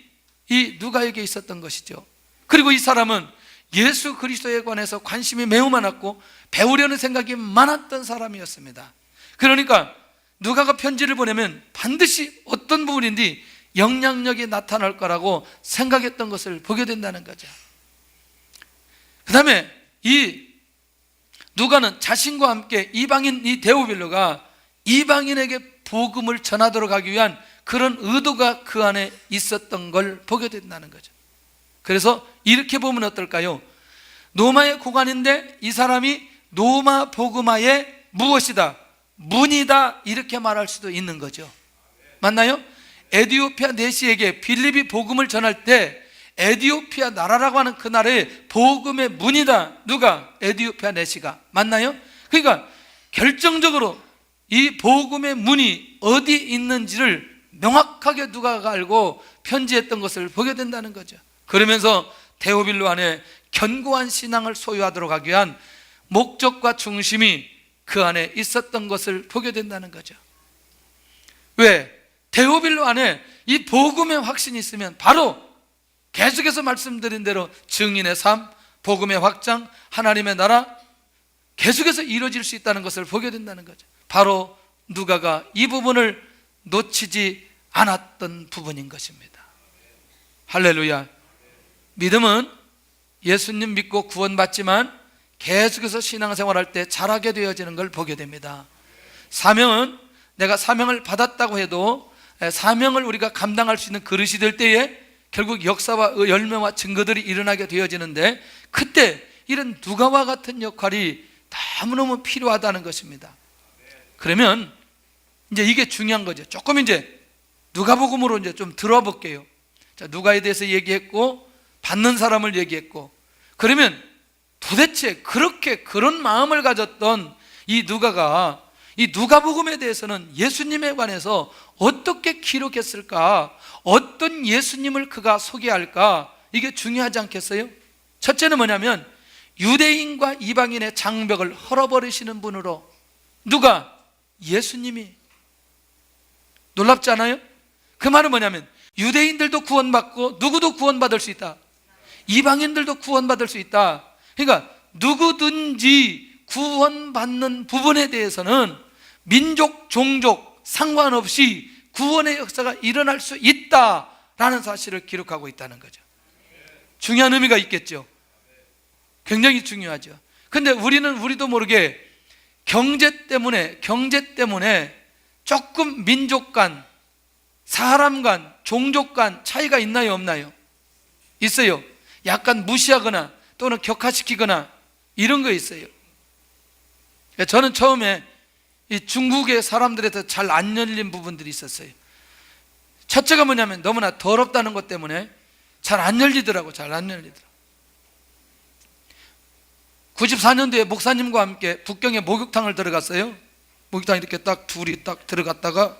이 누가에게 있었던 것이죠. 그리고 이 사람은 예수 그리스도에 관해서 관심이 매우 많았고 배우려는 생각이 많았던 사람이었습니다. 그러니까 누가가 편지를 보내면 반드시 어떤 부분인지 영향력이 나타날 거라고 생각했던 것을 보게 된다는 거죠. 그 다음에 이 누가는 자신과 함께 이방인 이 데오빌로가 이방인에게 복음을 전하도록 하기 위한 그런 의도가 그 안에 있었던 걸 보게 된다는 거죠. 그래서 이렇게 보면 어떨까요? 노마의 고관인데 이 사람이 노마 복음화의 무엇이다? 문이다, 이렇게 말할 수도 있는 거죠. 맞나요? 에디오피아 내시에게 빌립이 복음을 전할 때 에디오피아 나라라고 하는 그 나라의 복음의 문이다. 누가? 에디오피아 내시가. 맞나요? 그러니까 결정적으로 이 복음의 문이 어디 있는지를 명확하게 누가가 알고 편지했던 것을 보게 된다는 거죠. 그러면서 데오빌로 안에 견고한 신앙을 소유하도록 하기 위한 목적과 중심이 그 안에 있었던 것을 보게 된다는 거죠. 왜? 데오빌로 안에 이 복음의 확신이 있으면 바로 계속해서 말씀드린 대로 증인의 삶, 복음의 확장, 하나님의 나라 계속해서 이루어질 수 있다는 것을 보게 된다는 거죠. 바로 누가가 이 부분을 놓치지 않았던 부분인 것입니다. 할렐루야. 믿음은 예수님 믿고 구원받지만 계속해서 신앙생활할 때 잘하게 되어지는 걸 보게 됩니다. 사명은 내가 사명을 받았다고 해도 사명을 우리가 감당할 수 있는 그릇이 될 때에 결국 역사와 열매와 증거들이 일어나게 되어지는데 그때 이런 누가와 같은 역할이 너무너무 필요하다는 것입니다. 그러면 이제 이게 중요한 거죠. 조금 이제 누가복음으로 이제 좀 들어볼게요. 자, 누가에 대해서 얘기했고 받는 사람을 얘기했고, 그러면 도대체 그렇게 그런 마음을 가졌던 이 누가가 이 누가복음에 대해서는 예수님에 관해서 어떻게 기록했을까? 어떤 예수님을 그가 소개할까? 이게 중요하지 않겠어요? 첫째는 뭐냐면 유대인과 이방인의 장벽을 헐어버리시는 분으로 누가? 예수님이. 놀랍지 않아요? 그 말은 뭐냐면 유대인들도 구원받고 누구도 구원받을 수 있다. 이방인들도 구원받을 수 있다. 그러니까 누구든지 구원받는 부분에 대해서는 민족, 종족 상관없이 구원의 역사가 일어날 수 있다라는 사실을 기록하고 있다는 거죠. 중요한 의미가 있겠죠. 굉장히 중요하죠. 근데 우리도 모르게 경제 때문에 조금 민족 간, 사람 간, 종족 간 차이가 있나요, 없나요? 있어요. 약간 무시하거나 또는 격화시키거나 이런 거 있어요. 저는 처음에 이 중국의 사람들한테 잘 안 열린 부분들이 있었어요. 첫째가 뭐냐면 너무나 더럽다는 것 때문에 잘 안 열리더라고. 잘 안 열리더라고. 94년도에 목사님과 함께 북경에 목욕탕을 들어갔어요. 목욕탕 이렇게 딱 둘이 딱 들어갔다가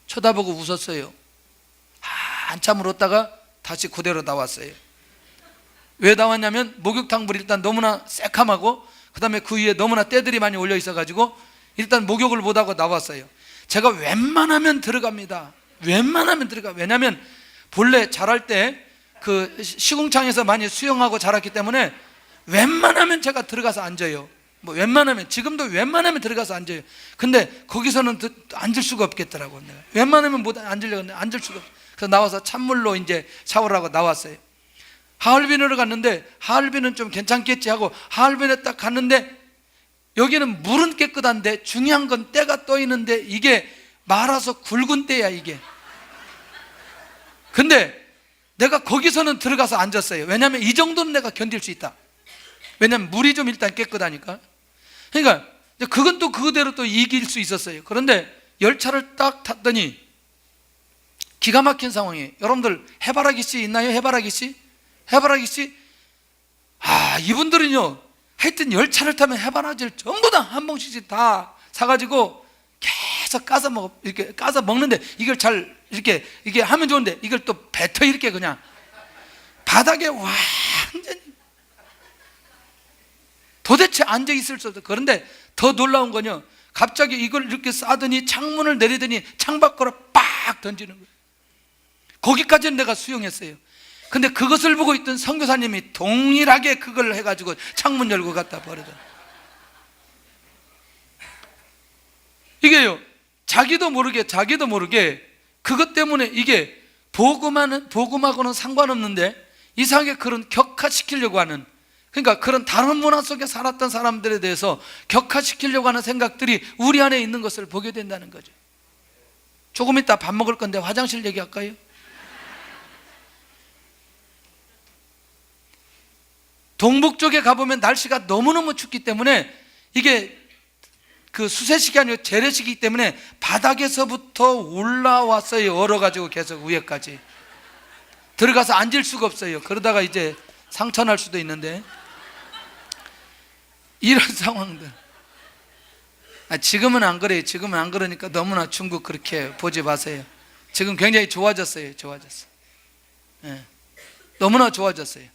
쳐다보고 웃었어요. 한참을 웃다가 다시 그대로 나왔어요. 왜 나왔냐면 목욕탕 물이 일단 너무나 새카맣고 그 다음에 그 위에 너무나 때들이 많이 올려 있어가지고 일단 목욕을 못하고 나왔어요. 제가 웬만하면 들어갑니다. 웬만하면 들어가. 왜냐하면 본래 자랄 때 그 시궁창에서 많이 수영하고 자랐기 때문에 웬만하면 제가 들어가서 앉아요. 뭐 웬만하면, 지금도 웬만하면 들어가서 앉아요. 근데 거기서는 앉을 수가 없겠더라고요. 내가 웬만하면 못 앉으려고 했는데 앉을 수가 없어요. 그래서 나와서 찬물로 이제 샤워를 하고 나왔어요. 하얼빈으로 갔는데 하얼빈은 좀 괜찮겠지 하고 하얼빈에 딱 갔는데 여기는 물은 깨끗한데 중요한 건 때가 떠 있는데 이게 말아서 굵은 때야 이게. 근데 내가 거기서는 들어가서 앉았어요. 왜냐하면 이 정도는 내가 견딜 수 있다. 왜냐하면 물이 좀 일단 깨끗하니까. 그러니까 그건 또 그대로 또 이길 수 있었어요. 그런데 열차를 딱 탔더니 기가 막힌 상황이에요. 여러분들 해바라기 씨 있나요? 해바라기 씨? 해바라기 씨? 이분들은요 하여튼 열차를 타면 해바라기를 전부 다 한 봉씩씩 다 사가지고 계속 까서 먹어. 이렇게 까서 먹는데 이걸 잘 이렇게 이게 하면 좋은데 이걸 또 뱉어 이렇게 그냥 바닥에 완전히 도대체 앉아 있을 수 없어. 그런데 더 놀라운 건요, 갑자기 이걸 이렇게 싸더니 창문을 내리더니 창밖으로 빡 던지는 거예요. 거기까지는 내가 수용했어요. 근데 그것을 보고 있던 선교사님이 동일하게 그걸 해가지고 창문 열고 갖다 버리더라. 이게요, 자기도 모르게 그것 때문에 이게 복음하고는 상관없는데 이상하게 그런 격화시키려고 하는, 그러니까 그런 다른 문화 속에 살았던 사람들에 대해서 격화시키려고 하는 생각들이 우리 안에 있는 것을 보게 된다는 거죠. 조금 이따 밥 먹을 건데 화장실 얘기할까요? 동북 쪽에 가보면 날씨가 너무너무 춥기 때문에 이게 그 수세식이 아니고 재래식이기 때문에 바닥에서부터 올라왔어요. 얼어가지고 계속 위에까지 들어가서 앉을 수가 없어요. 그러다가 이제 상처 날 수도 있는데, 이런 상황들. 지금은 안 그래요. 지금은 안 그러니까 너무나 중국 그렇게 보지 마세요. 지금 굉장히 좋아졌어요. 네. 너무나 좋아졌어요.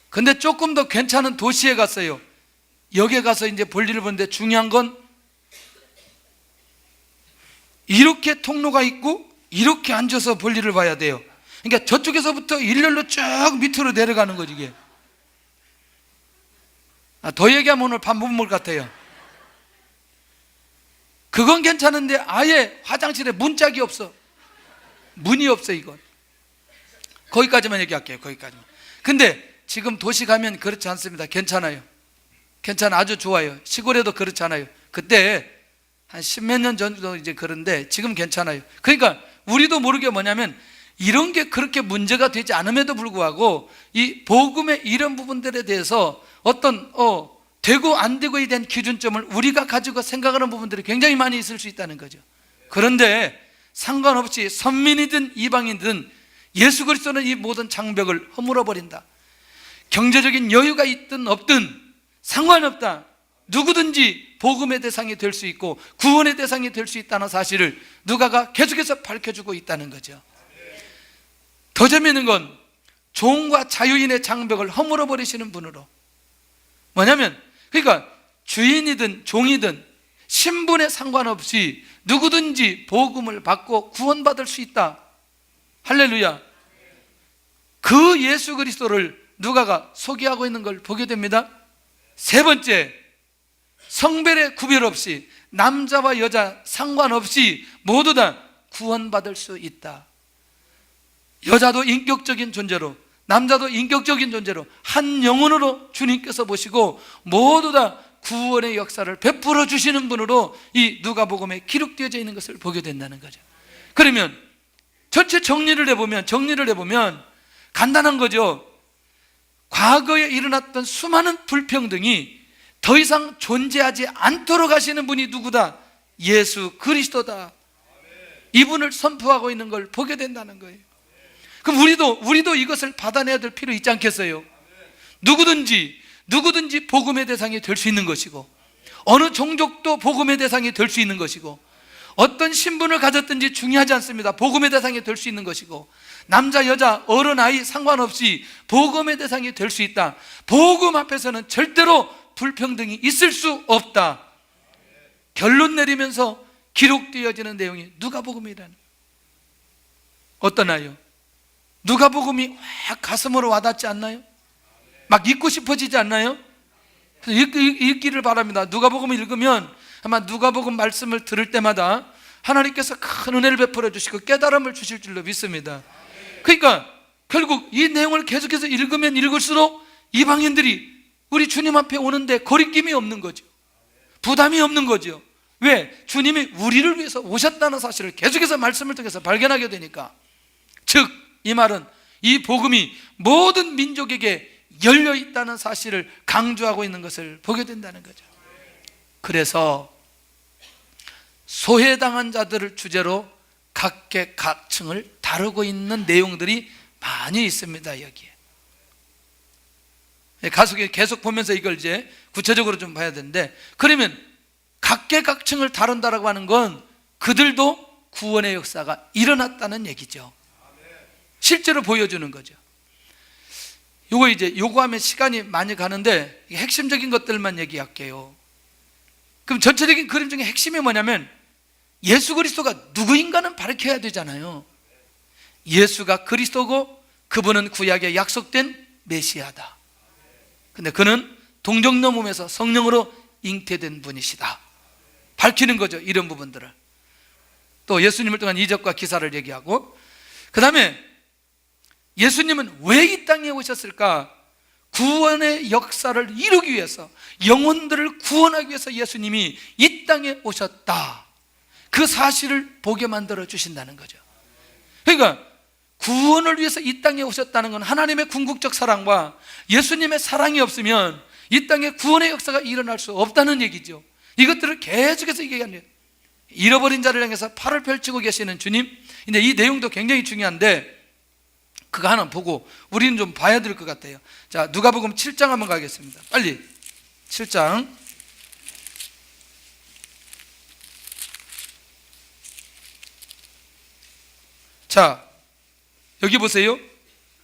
근데 조금 더 괜찮은 도시에 갔어요. 여기에 가서 이제 볼일을 보는데 중요한 건 이렇게 통로가 있고 이렇게 앉아서 볼일을 봐야 돼요. 그러니까 저쪽에서부터 일렬로 쭉 밑으로 내려가는 거지 이게. 더 얘기하면 오늘 밥 못 먹을 것 같아요. 그건 괜찮은데 아예 화장실에 문짝이 없어. 문이 없어. 이건 거기까지만 얘기할게요. 거기까지만. 근데 지금 도시 가면 그렇지 않습니다. 괜찮아요. 아주 좋아요. 시골에도 그렇지 않아요. 그때 한 십몇 년 전도 이제 그런데 지금 괜찮아요. 그러니까 우리도 모르게 뭐냐면 이런 게 그렇게 문제가 되지 않음에도 불구하고 이 복음의 이런 부분들에 대해서 어떤 되고 안 되고에 대한 기준점을 우리가 가지고 생각하는 부분들이 굉장히 많이 있을 수 있다는 거죠. 그런데 상관없이 선민이든 이방인이든 예수 그리스도는 이 모든 장벽을 허물어 버린다. 경제적인 여유가 있든 없든 상관없다. 누구든지 복음의 대상이 될 수 있고 구원의 대상이 될 수 있다는 사실을 누가가 계속해서 밝혀주고 있다는 거죠. 더 재미있는 건 종과 자유인의 장벽을 허물어 버리시는 분으로, 뭐냐면 그러니까 주인이든 종이든 신분에 상관없이 누구든지 복음을 받고 구원받을 수 있다. 할렐루야. 그 예수 그리스도를 누가가 소개하고 있는 걸 보게 됩니다. 세 번째, 성별의 구별 없이 남자와 여자 상관없이 모두 다 구원받을 수 있다. 여자도 인격적인 존재로, 남자도 인격적인 존재로 한 영혼으로 주님께서 보시고 모두 다 구원의 역사를 베풀어 주시는 분으로 이 누가복음에 기록되어져 있는 것을 보게 된다는 거죠. 그러면 전체 정리를 해보면 간단한 거죠. 과거에 일어났던 수많은 불평등이 더 이상 존재하지 않도록 하시는 분이 누구다? 예수 그리스도다. 이분을 선포하고 있는 걸 보게 된다는 거예요. 그럼 우리도 이것을 받아내야 될 필요 있지 않겠어요? 누구든지 복음의 대상이 될 수 있는 것이고, 어느 종족도 복음의 대상이 될 수 있는 것이고, 어떤 신분을 가졌든지 중요하지 않습니다. 복음의 대상이 될 수 있는 것이고, 남자 여자 어른 아이 상관없이 복음의 대상이 될 수 있다. 복음 앞에서는 절대로 불평등이 있을 수 없다. 결론 내리면서 기록되어지는 내용이 누가복음이라는 거예요. 어떠나요? 누가복음이 확 가슴으로 와닿지 않나요? 막 읽고 싶어지지 않나요? 읽기를 바랍니다. 누가복음을 읽으면 아마 누가복음 말씀을 들을 때마다 하나님께서 큰 은혜를 베풀어 주시고 깨달음을 주실 줄로 믿습니다. 그러니까 결국 이 내용을 계속해서 읽으면 읽을수록 이방인들이 우리 주님 앞에 오는데 거리낌이 없는 거죠. 부담이 없는 거죠. 왜? 주님이 우리를 위해서 오셨다는 사실을 계속해서 말씀을 통해서 발견하게 되니까. 즉 이 말은 이 복음이 모든 민족에게 열려 있다는 사실을 강조하고 있는 것을 보게 된다는 거죠. 그래서 소외당한 자들을 주제로 각계각층을 다루고 있는 내용들이 많이 있습니다. 여기에 계속 보면서 이걸 이제 구체적으로 좀 봐야 되는데, 그러면 각계각층을 다룬다라고 하는 건 그들도 구원의 역사가 일어났다는 얘기죠. 실제로 보여주는 거죠. 요거 하면 시간이 많이 가는데 핵심적인 것들만 얘기할게요. 그럼 전체적인 그림 중에 핵심이 뭐냐면 예수 그리스도가 누구인가는 밝혀야 되잖아요. 예수가 그리스도고 그분은 구약에 약속된 메시아다. 근데 그는 동정녀 몸에서 성령으로 잉태된 분이시다. 밝히는 거죠, 이런 부분들을. 또 예수님을 통한 이적과 기사를 얘기하고, 그 다음에 예수님은 왜 이 땅에 오셨을까? 구원의 역사를 이루기 위해서, 영혼들을 구원하기 위해서 예수님이 이 땅에 오셨다. 그 사실을 보게 만들어 주신다는 거죠. 그러니까 구원을 위해서 이 땅에 오셨다는 건 하나님의 궁극적 사랑과 예수님의 사랑이 없으면 이 땅에 구원의 역사가 일어날 수 없다는 얘기죠. 이것들을 계속해서 얘기하는, 잃어버린 자를 향해서 팔을 펼치고 계시는 주님. 근데 이 내용도 굉장히 중요한데 그거 하나 보고 우리는 좀 봐야 될 것 같아요. 자, 누가복음 7장 한번 가겠습니다. 빨리 7장. 자, 여기 보세요.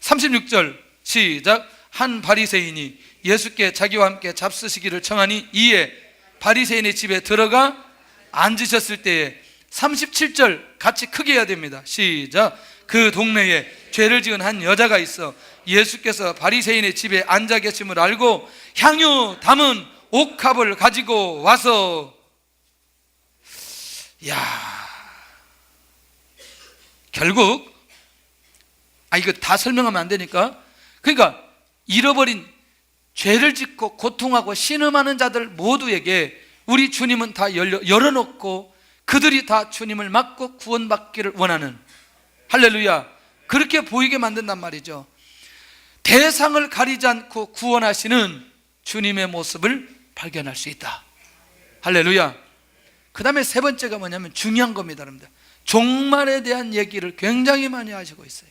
36절 시작. 한 바리새인이 예수께 자기와 함께 잡수시기를 청하니 이에 바리새인의 집에 들어가 앉으셨을 때에, 37절 같이 크게 해야 됩니다. 시작. 그 동네에 죄를 지은 한 여자가 있어 예수께서 바리새인의 집에 앉아 계심을 알고 향유 담은 옥합을 가지고 와서, 결국 이거 다 설명하면 안 되니까, 그러니까 잃어버린, 죄를 짓고 고통하고 신음하는 자들 모두에게 우리 주님은 다 열어놓고 그들이 다 주님을 맞고 구원받기를 원하는, 할렐루야, 그렇게 보이게 만든단 말이죠. 대상을 가리지 않고 구원하시는 주님의 모습을 발견할 수 있다. 할렐루야. 그 다음에 세 번째가 뭐냐면 중요한 겁니다, 여러분들. 종말에 대한 얘기를 굉장히 많이 하시고 있어요.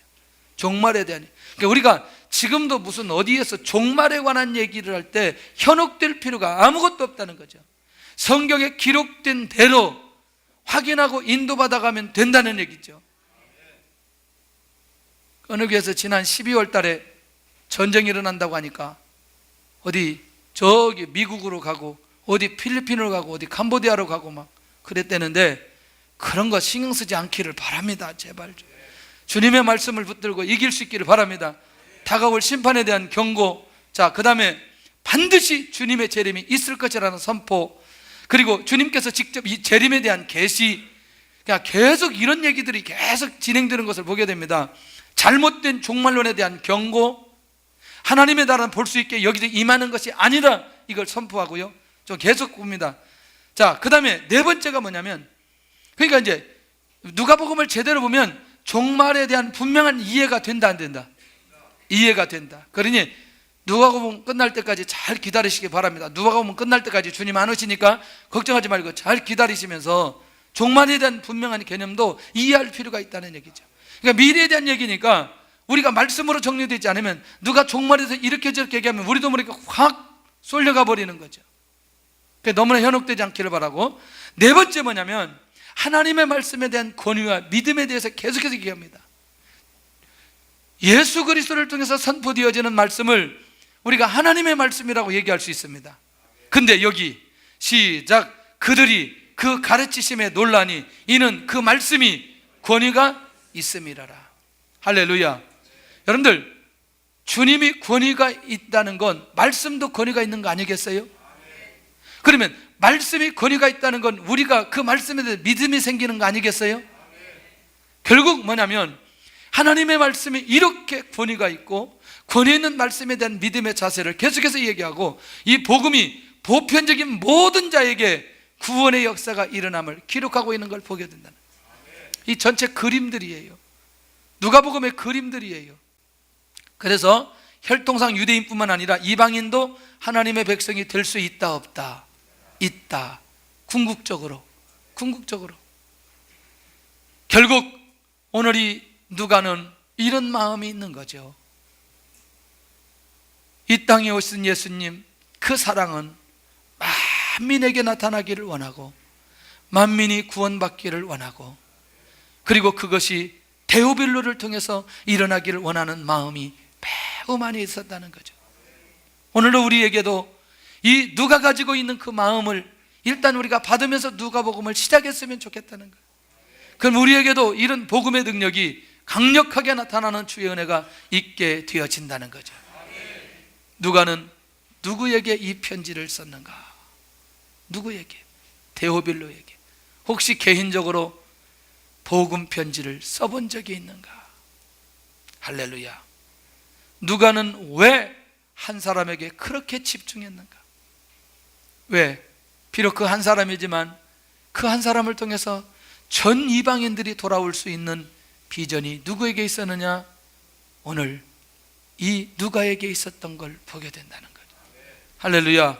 종말에 대한, 그러니까 우리가 지금도 무슨 어디에서 종말에 관한 얘기를 할 때 현혹될 필요가 아무것도 없다는 거죠. 성경에 기록된 대로 확인하고 인도받아 가면 된다는 얘기죠. 어느 교회에서 지난 12월 달에 전쟁이 일어난다고 하니까 어디 저기 미국으로 가고 어디 필리핀으로 가고 어디 캄보디아로 가고 막 그랬대는데, 그런 거 신경 쓰지 않기를 바랍니다. 제발 주님의 말씀을 붙들고 이길 수 있기를 바랍니다. 다가올 심판에 대한 경고, 자, 그 다음에 반드시 주님의 재림이 있을 것이라는 선포, 그리고 주님께서 직접 이 재림에 대한 계시, 그냥 계속 이런 얘기들이 계속 진행되는 것을 보게 됩니다. 잘못된 종말론에 대한 경고, 하나님의 나라는 볼 수 있게 여기서 임하는 것이 아니라 이걸 선포하고요. 좀 계속 봅니다. 자, 그 다음에 네 번째가 뭐냐면, 그러니까 이제 누가복음을 제대로 보면 종말에 대한 분명한 이해가 된다, 안 된다? 이해가 된다. 그러니 누가복음 끝날 때까지 잘 기다리시기 바랍니다. 누가복음 끝날 때까지 주님 안 오시니까 걱정하지 말고 잘 기다리시면서 종말에 대한 분명한 개념도 이해할 필요가 있다는 얘기죠. 그러니까 미래에 대한 얘기니까 우리가 말씀으로 정리되지 않으면 누가 종말에서 이렇게 저렇게 얘기하면 우리도 모르니까 확 쏠려가 버리는 거죠. 그러니까 너무나 현혹되지 않기를 바라고, 네 번째 뭐냐면 하나님의 말씀에 대한 권위와 믿음에 대해서 계속해서 얘기합니다. 예수 그리스도를 통해서 선포되어지는 말씀을 우리가 하나님의 말씀이라고 얘기할 수 있습니다. 근데 여기 시작. 그들이 그 가르치심에 놀라니 이는 그 말씀이 권위가 있음이라라. 할렐루야. 여러분들, 주님이 권위가 있다는 건 말씀도 권위가 있는 거 아니겠어요? 그러면 말씀이 권위가 있다는 건 우리가 그 말씀에 대해 믿음이 생기는 거 아니겠어요? 결국 뭐냐면 하나님의 말씀이 이렇게 권위가 있고 권위 있는 말씀에 대한 믿음의 자세를 계속해서 얘기하고, 이 복음이 보편적인 모든 자에게 구원의 역사가 일어남을 기록하고 있는 걸 보게 된다는, 이 전체 그림들이에요. 누가복음의 그림들이에요. 그래서 혈통상 유대인뿐만 아니라 이방인도 하나님의 백성이 될 수 있다, 없다? 있다. 궁극적으로. 결국 오늘 이 누가는 이런 마음이 있는 거죠. 이 땅에 오신 예수님, 그 사랑은 만민에게 나타나기를 원하고 만민이 구원받기를 원하고, 그리고 그것이 데오빌로를 통해서 일어나기를 원하는 마음이 매우 많이 있었다는 거죠. 오늘도 우리에게도 이 누가 가지고 있는 그 마음을 일단 우리가 받으면서 누가복음을 시작했으면 좋겠다는 거예요. 그럼 우리에게도 이런 복음의 능력이 강력하게 나타나는 주의 은혜가 있게 되어진다는 거죠. 누가는 누구에게 이 편지를 썼는가? 누구에게? 데오빌로에게. 혹시 개인적으로 복음 편지를 써본 적이 있는가? 할렐루야. 누가는 왜 한 사람에게 그렇게 집중했는가? 왜? 비록 그 한 사람이지만 그 한 사람을 통해서 전 이방인들이 돌아올 수 있는 비전이 누구에게 있었느냐? 오늘 이 누가에게 있었던 걸 보게 된다는 거죠. 할렐루야.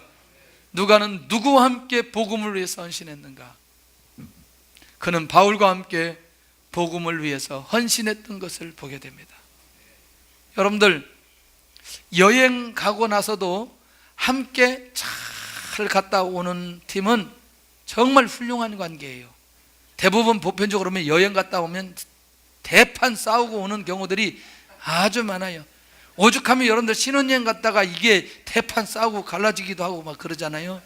누가는 누구와 함께 복음을 위해서 헌신했는가? 그는 바울과 함께 복음을 위해서 헌신했던 것을 보게 됩니다. 여러분들, 여행 가고 나서도 함께 잘 갔다 오는 팀은 정말 훌륭한 관계예요. 대부분 보편적으로 보면 여행 갔다 오면 대판 싸우고 오는 경우들이 아주 많아요. 오죽하면 여러분들 신혼여행 갔다가 이게 대판 싸우고 갈라지기도 하고 막 그러잖아요.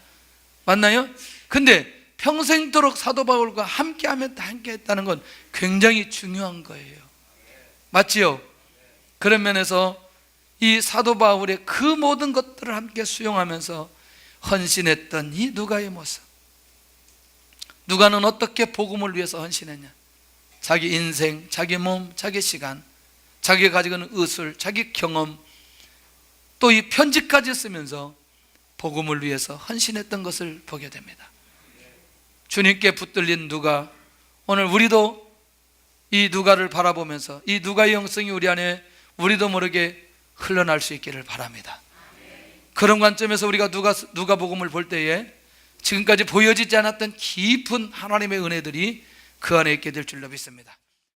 맞나요? 근데 평생도록 사도 바울과 함께하면 다 함께했다는 건 굉장히 중요한 거예요. 맞지요? 그런 면에서 이 사도 바울의 그 모든 것들을 함께 수용하면서 헌신했던 이 누가의 모습. 누가는 어떻게 복음을 위해서 헌신했냐? 자기 인생, 자기 몸, 자기 시간, 자기가 가지고 있는 의술, 자기 경험, 또 이 편지까지 쓰면서 복음을 위해서 헌신했던 것을 보게 됩니다. 주님께 붙들린 누가, 오늘 우리도 이 누가를 바라보면서 이 누가의 영성이 우리 안에 우리도 모르게 흘러날 수 있기를 바랍니다. 그런 관점에서 우리가 누가 복음을 볼 때에 지금까지 보여지지 않았던 깊은 하나님의 은혜들이 그 안에 있게 될 줄로 믿습니다.